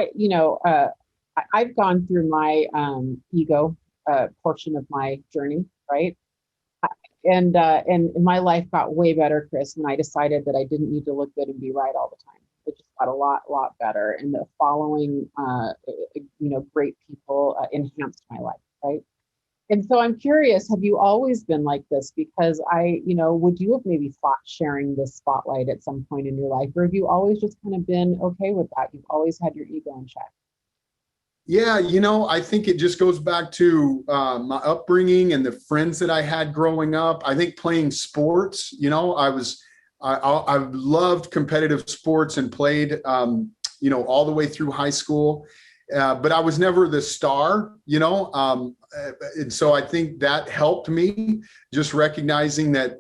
Speaker 1: I've gone through my ego portion of my journey, right? And my life got way better, Chris, when I decided that I didn't need to look good and be right all the time. It just got a lot better. And the following, great people enhanced my life, right? And so I'm curious, have you always been like this? Because would you have maybe thought sharing this spotlight at some point in your life? Or have you always just kind of been okay with that? You've always had your ego in check?
Speaker 2: Yeah, I think it just goes back to my upbringing and the friends that I had growing up. I think playing sports, I loved competitive sports and played, all the way through high school. But I was never the star, and so I think that helped me, just recognizing that,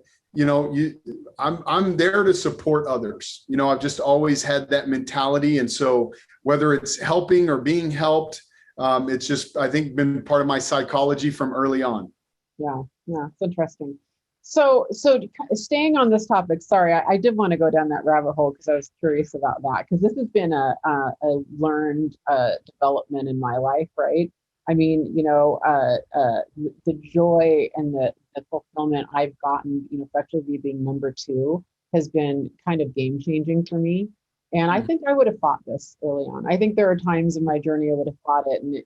Speaker 2: I'm there to support others. I've just always had that mentality. And so whether it's helping or being helped, it's just, I think, been part of my psychology from early on.
Speaker 1: Yeah, it's interesting. So staying on this topic, sorry, I did want to go down that rabbit hole because I was curious about that, because this has been a learned development in my life, right? I mean, the joy and the fulfillment I've gotten, effectively being number 2 has been kind of game changing for me. And I think I would have fought this early on. I think there are times in my journey I would have fought it, and it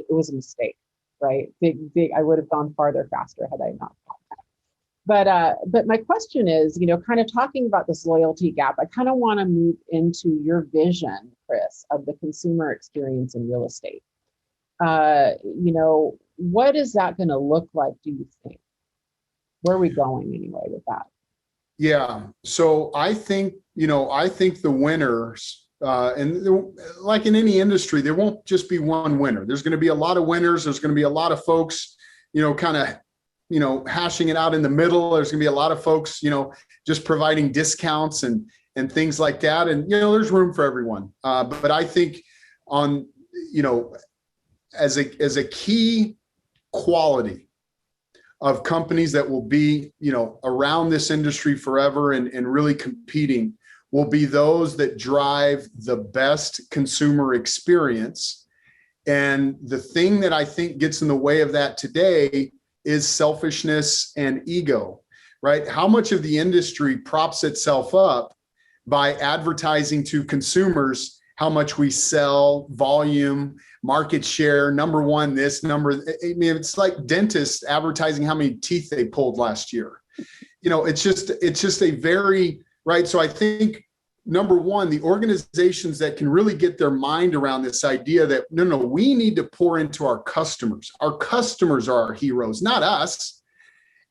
Speaker 1: was a mistake, right? Big. I would have gone farther faster had I not fought that. But my question is, kind of talking about this loyalty gap, I kind of want to move into your vision, Chris, of the consumer experience in real estate. What is that going to look like, do you think? Where are we going anyway with that?
Speaker 2: Yeah. So I think the winners, and like in any industry, there won't just be one winner. There's going to be a lot of winners. There's going to be a lot of folks, kind of, hashing it out in the middle. There's going to be a lot of folks, just providing discounts and things like that. And, there's room for everyone. But I think as a key quality of companies that will be, around this industry forever and really competing, will be those that drive the best consumer experience. And the thing that I think gets in the way of that today is selfishness and ego, right? How much of the industry props itself up by advertising to consumers how much we sell, volume, market share, number one, this number. I mean, it's like dentists advertising how many teeth they pulled last year. It's just a very, right. So I think, number one, the organizations that can really get their mind around this idea that, no, we need to pour into our customers. Our customers are our heroes, not us.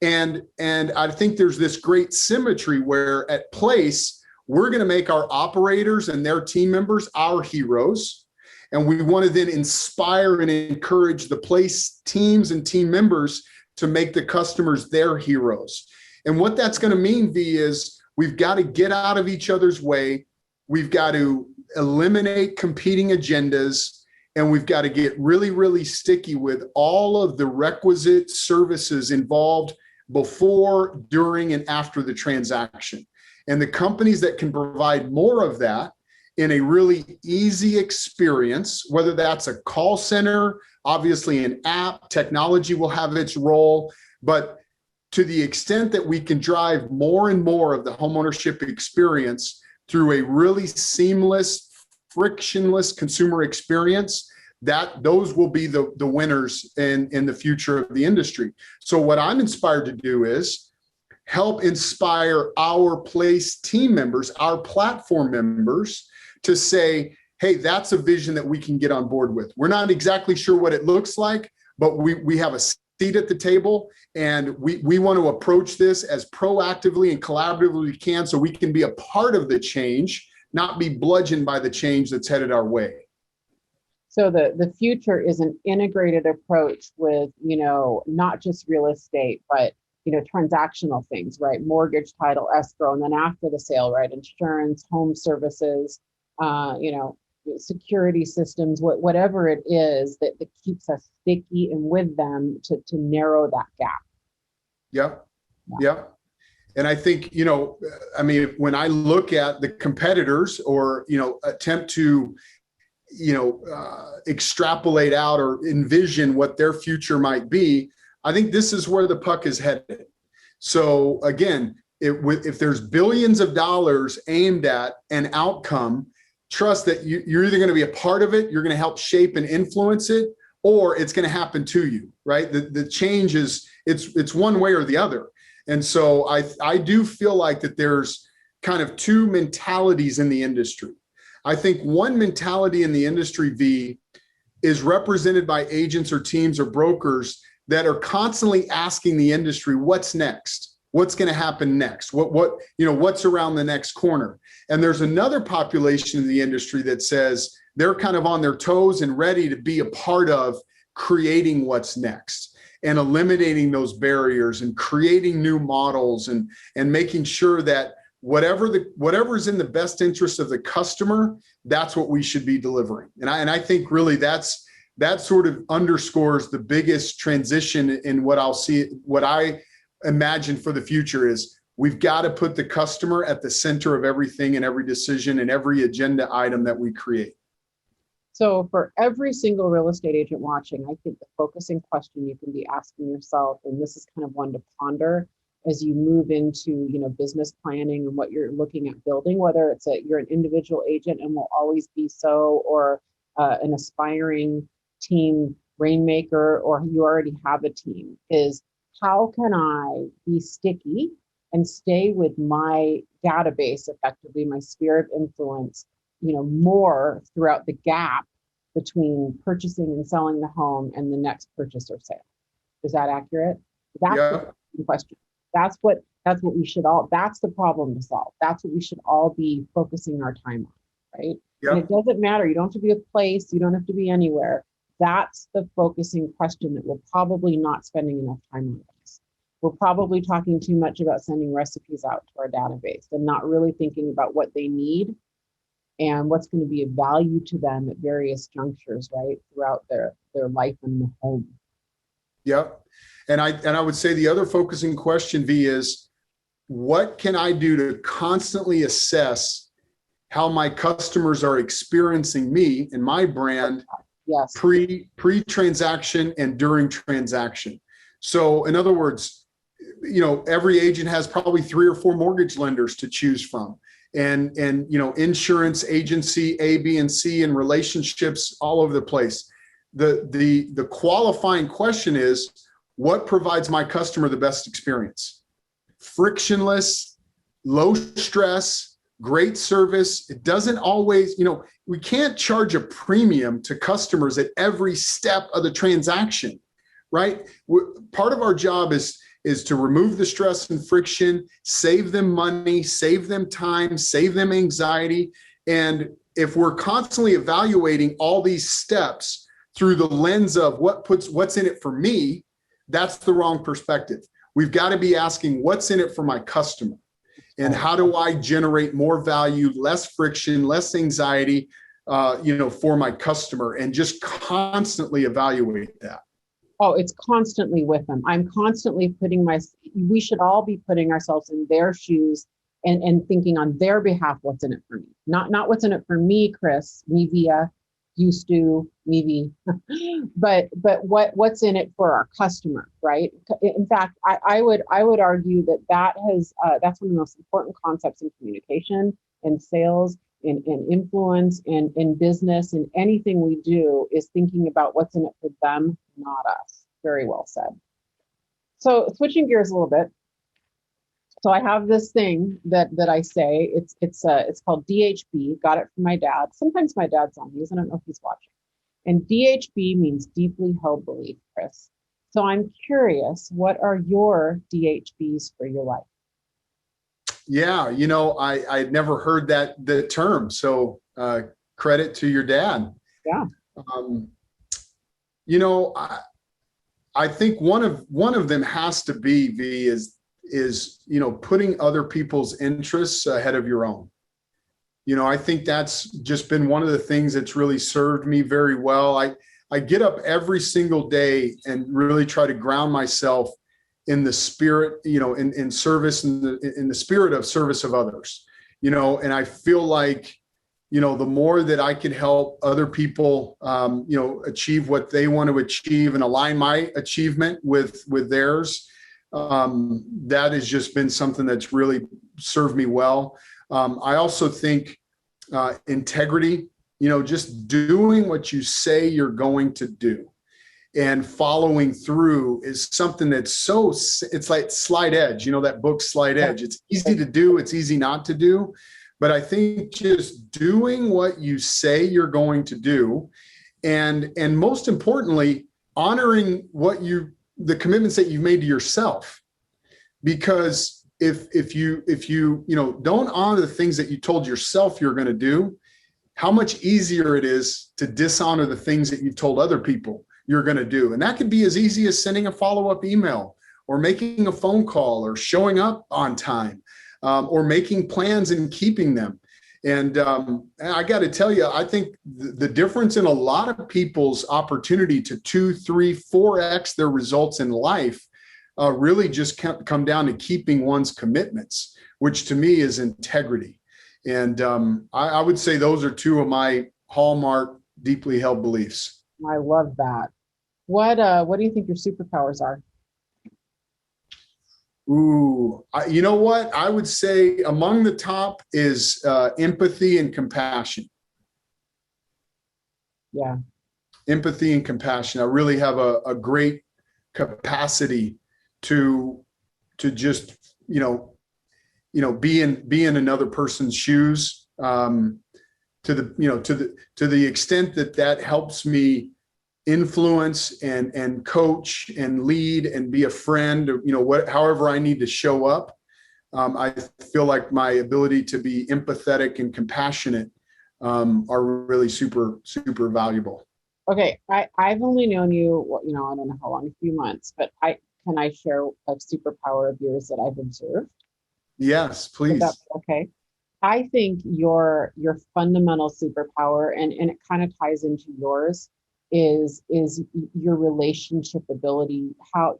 Speaker 2: And I think there's this great symmetry where at Place, we're going to make our operators and their team members our heroes. And we want to then inspire and encourage the Place teams and team members to make the customers their heroes. And what that's going to mean, V, is we've got to get out of each other's way. we've got to eliminate competing agendas, and we've got to get really, really sticky with all of the requisite services involved before, during, and after the transaction. And the companies that can provide more of that in a really easy experience, whether that's a call center, obviously an app, technology will have its role, but to the extent that we can drive more and more of the homeownership experience through a really seamless, frictionless consumer experience, that those will be the winners in the future of the industry. So what I'm inspired to do is help inspire our place team members, our platform members, to say, hey, that's a vision that we can get on board with. We're not exactly sure what it looks like, but we have a seat at the table, and we want to approach this as proactively and collaboratively we can, so we can be a part of the change, not be bludgeoned by the change that's headed our way.
Speaker 1: So the future is an integrated approach with, not just real estate, but, transactional things, right? Mortgage, title, escrow, and then after the sale, right? Insurance, home services, security systems, whatever it is that keeps us sticky and with them to narrow that gap.
Speaker 2: Yeah. And I think, when I look at the competitors or, attempt to, extrapolate out or envision what their future might be, I think this is where the puck is headed. So again, if there's billions of dollars aimed at an outcome, trust that you're either going to be a part of it, you're going to help shape and influence it, or it's going to happen to you, right? The change is, it's one way or the other. And so I do feel like that there's kind of two mentalities in the industry. I think one mentality in the industry, V, is represented by agents or teams or brokers that are constantly asking the industry, what's next? What's going to happen next? What's around the next corner? And there's another population in the industry that says they're kind of on their toes and ready to be a part of creating what's next and eliminating those barriers and creating new models and making sure that whatever's in the best interest of the customer, that's what we should be delivering. And I think really that sort of underscores the biggest transition in what I imagine for the future is we've got to put the customer at the center of everything and every decision and every agenda item that we create.
Speaker 1: So for every single real estate agent watching, I think the focusing question you can be asking yourself, and this is kind of one to ponder as you move into, business planning and what you're looking at building, whether it's you're an individual agent and will always be so, or an aspiring team rainmaker, or you already have a team, is how can I be sticky and stay with my database effectively, my sphere of influence, more throughout the gap between purchasing and selling the home and the next purchase or sale. Is that accurate? That's the question. That's what we should that's the problem to solve. That's what we should all be focusing our time on, right? Yep. And it doesn't matter. You don't have to be a place. You don't have to be anywhere. That's the focusing question that we're probably not spending enough time on this. We're probably talking too much about sending recipes out to our database and not really thinking about what they need and what's going to be of value to them at various junctures, right, throughout their life in the home.
Speaker 2: Yep. And I would say the other focusing question, V, is what can I do to constantly assess how my customers are experiencing me and my brand pre-transaction and during transaction? So in other words, every agent has probably 3 or 4 mortgage lenders to choose from, and insurance agency A, B, and C, and relationships all over the place. The qualifying question is, what provides my customer the best experience? Frictionless, low stress, great service. It doesn't always, we can't charge a premium to customers at every step of the transaction, right? Part of our job is to remove the stress and friction, save them money, save them time, save them anxiety. And if we're constantly evaluating all these steps through the lens of what's in it for me, that's the wrong perspective. We've got to be asking what's in it for my customer. And how do I generate more value, less friction, less anxiety, for my customer, and just constantly evaluate that.
Speaker 1: Oh, it's constantly with them. I'm constantly we should all be putting ourselves in their shoes and thinking on their behalf, what's in it for me? Not what's in it for me, Chris, me, Via, you, Stu, me, but what's in it for our customer, right? In fact, I would argue that's one of the most important concepts in communication and sales, in influence, in business, and anything we do is thinking about what's in it for them, not us. Very well said. So switching gears a little bit. So I have this thing that I say, it's called DHB. Got it from my dad. Sometimes my dad's on these. I don't know if he's watching. And DHB means deeply held belief, Chris. So I'm curious, what are your DHBs for your life?
Speaker 2: Yeah, I'd never heard the term. So credit to your dad.
Speaker 1: Yeah.
Speaker 2: I think one of them has to be is putting other people's interests ahead of your own. I think that's just been one of the things that's really served me very well. I get up every single day and really try to ground myself in the spirit, in service, in the spirit of service of others, and I feel like, the more that I can help other people, achieve what they want to achieve and align my achievement with theirs, that has just been something that's really served me well. I also think integrity, just doing what you say you're going to do and following through is something that's it's like Slide Edge, that book Slide Edge. It's easy to do, it's easy not to do. But I think just doing what you say you're going to do, and most importantly, honoring the commitments that you've made to yourself. Because if you don't honor the things that you told yourself you're going to do, how much easier it is to dishonor the things that you've told other people you're going to do. And that could be as easy as sending a follow-up email or making a phone call or showing up on time, or making plans and keeping them. And I got to tell you, I think the difference in a lot of people's opportunity to 2, 3, 4x their results in life really just come down to keeping one's commitments, which to me is integrity. And I would say those are two of my hallmark, deeply held beliefs.
Speaker 1: I love that. What do you think your superpowers are?
Speaker 2: Ooh, you know what? I would say among the top is empathy and compassion.
Speaker 1: Yeah. Empathy
Speaker 2: and compassion. I really have a great capacity to just, be in another person's shoes, to the extent that helps me influence and coach and lead and be a friend, however I need to show up. I feel like my ability to be empathetic and compassionate are really super, super valuable.
Speaker 1: Okay. I've only known you, I don't know how long, a few months, but can I share a superpower of yours that I've observed?
Speaker 2: Yes, please.
Speaker 1: Okay. I think your fundamental superpower, and it kind of ties into yours, is your relationship ability, how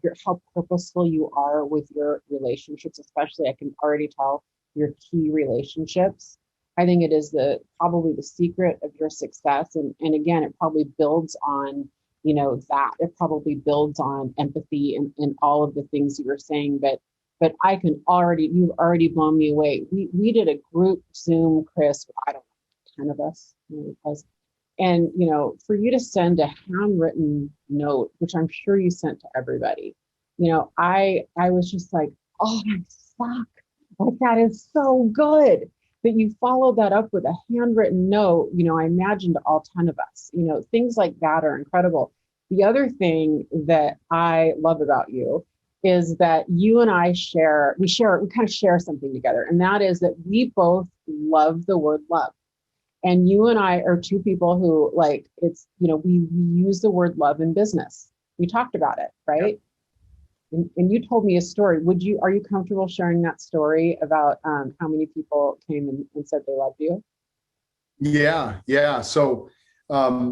Speaker 1: purposeful you are with your relationships, especially I can already tell your key relationships. I think it is probably the secret of your success. And again, it probably builds on, that it probably builds on empathy and all of the things you were saying, but you've already blown me away. We did a group Zoom, Chris, with, I don't know, 10 of us, and, for you to send a handwritten note, which I'm sure you sent to everybody, I was just like, oh, I suck. Like, that is so good. But you followed that up with a handwritten note, I imagine to all 10 of us, things like that are incredible. The other thing that I love about you is that you and I we kind of share something together. And that is that we both love the word love. And you and I are two people who we use the word love in business. We talked about it, right? And you told me a story. Are you comfortable sharing that story about how many people came and said they loved you?
Speaker 2: Yeah, yeah. So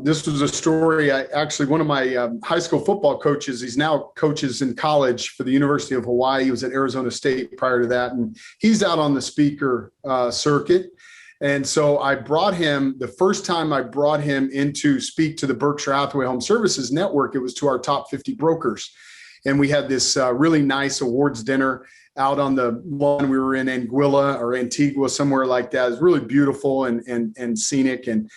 Speaker 2: this was a story. One of my high school football coaches, he's now coaches in college for the University of Hawaii. He was at Arizona State prior to that, and he's out on the speaker circuit. And so I brought him, the first time I brought him in to speak to the Berkshire Hathaway Home Services Network, it was to our top 50 brokers. And we had this really nice awards dinner out on the lawn. We were in Anguilla or Antigua, somewhere like that. It was really beautiful and scenic. And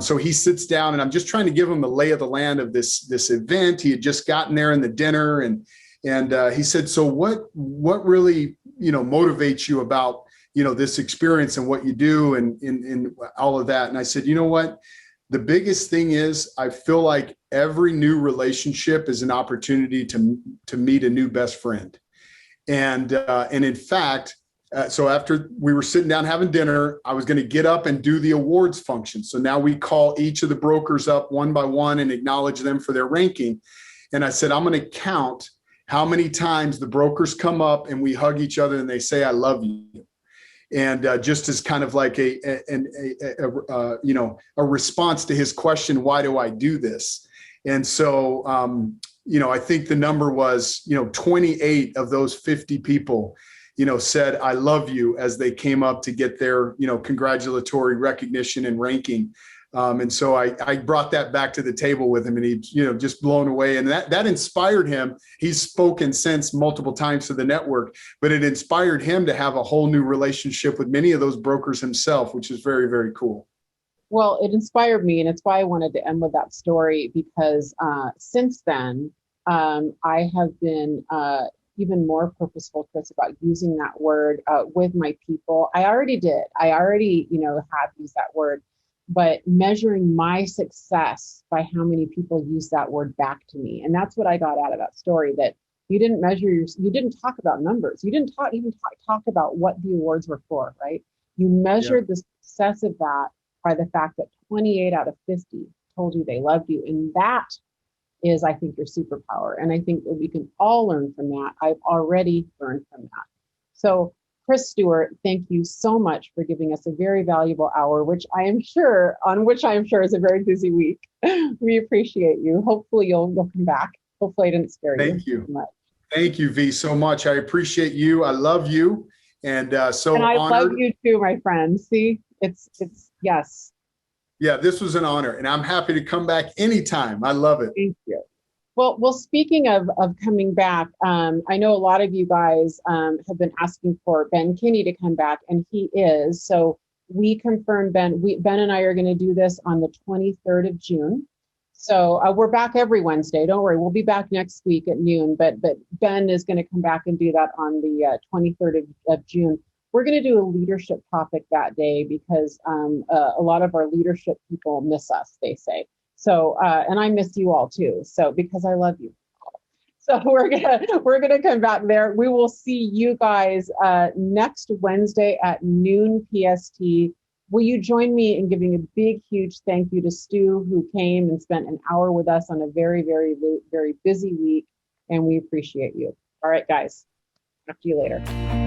Speaker 2: so he sits down, and I'm just trying to give him the lay of the land of this event. He had just gotten there in the dinner, and he said, "So what really motivates you about this experience and what you do and all of that?" And I said, "You know what? The biggest thing is I feel like every new relationship is an opportunity to meet a new best friend." And in fact, so after we were sitting down having dinner, I was going to get up and do the awards function. So now we call each of the brokers up one by one and acknowledge them for their ranking. And I said, I'm going to count how many times the brokers come up and we hug each other and they say, "I love you." And just as kind of like a response to his question, why do I do this? And so, I think the number was, 28 of those 50 people, said, "I love you," as they came up to get their, congratulatory recognition and ranking. And so I brought that back to the table with him, and he, just blown away. And that inspired him. He's spoken since multiple times to the network, but it inspired him to have a whole new relationship with many of those brokers himself, which is very, very cool.
Speaker 1: Well, it inspired me, and it's why I wanted to end with that story, because since then, I have been even more purposeful, Chris, about using that word with my people. I already did. I already, have used that word, but measuring my success by how many people use that word back to me. And that's what I got out of that story, that you didn't you didn't talk about numbers. You didn't talk about what the awards were for, right? You measured the success of that by the fact that 28 out of 50 told you they loved you. And that is, I think, your superpower. And I think that we can all learn from that. I've already learned from that. So Chris Stewart, thank you so much for giving us a very valuable hour, which I am sure is a very busy week. We appreciate you. Hopefully you'll come back. Hopefully I didn't scare you.
Speaker 2: Thank you.
Speaker 1: So much.
Speaker 2: Thank you, V, so much. I appreciate you. I love you. And so
Speaker 1: and I
Speaker 2: honored.
Speaker 1: love you too, my friend. See, it's yes.
Speaker 2: Yeah, this was an honor, and I'm happy to come back anytime. I love it.
Speaker 1: Thank you. Well, speaking of coming back, I know a lot of you guys have been asking for Ben Kinney to come back, and he is. So we confirmed Ben and I are going to do this on the 23rd of June. So we're back every Wednesday. Don't worry, we'll be back next week at noon. But Ben is going to come back and do that on the 23rd of June. We're going to do a leadership topic that day because a lot of our leadership people miss us, they say. So, and I miss you all too. So, because I love you. So we're gonna come back there. We will see you guys next Wednesday at noon PST. Will you join me in giving a big, huge thank you to Stu, who came and spent an hour with us on a very, very, very busy week, and we appreciate you. All right, guys. Talk to you later.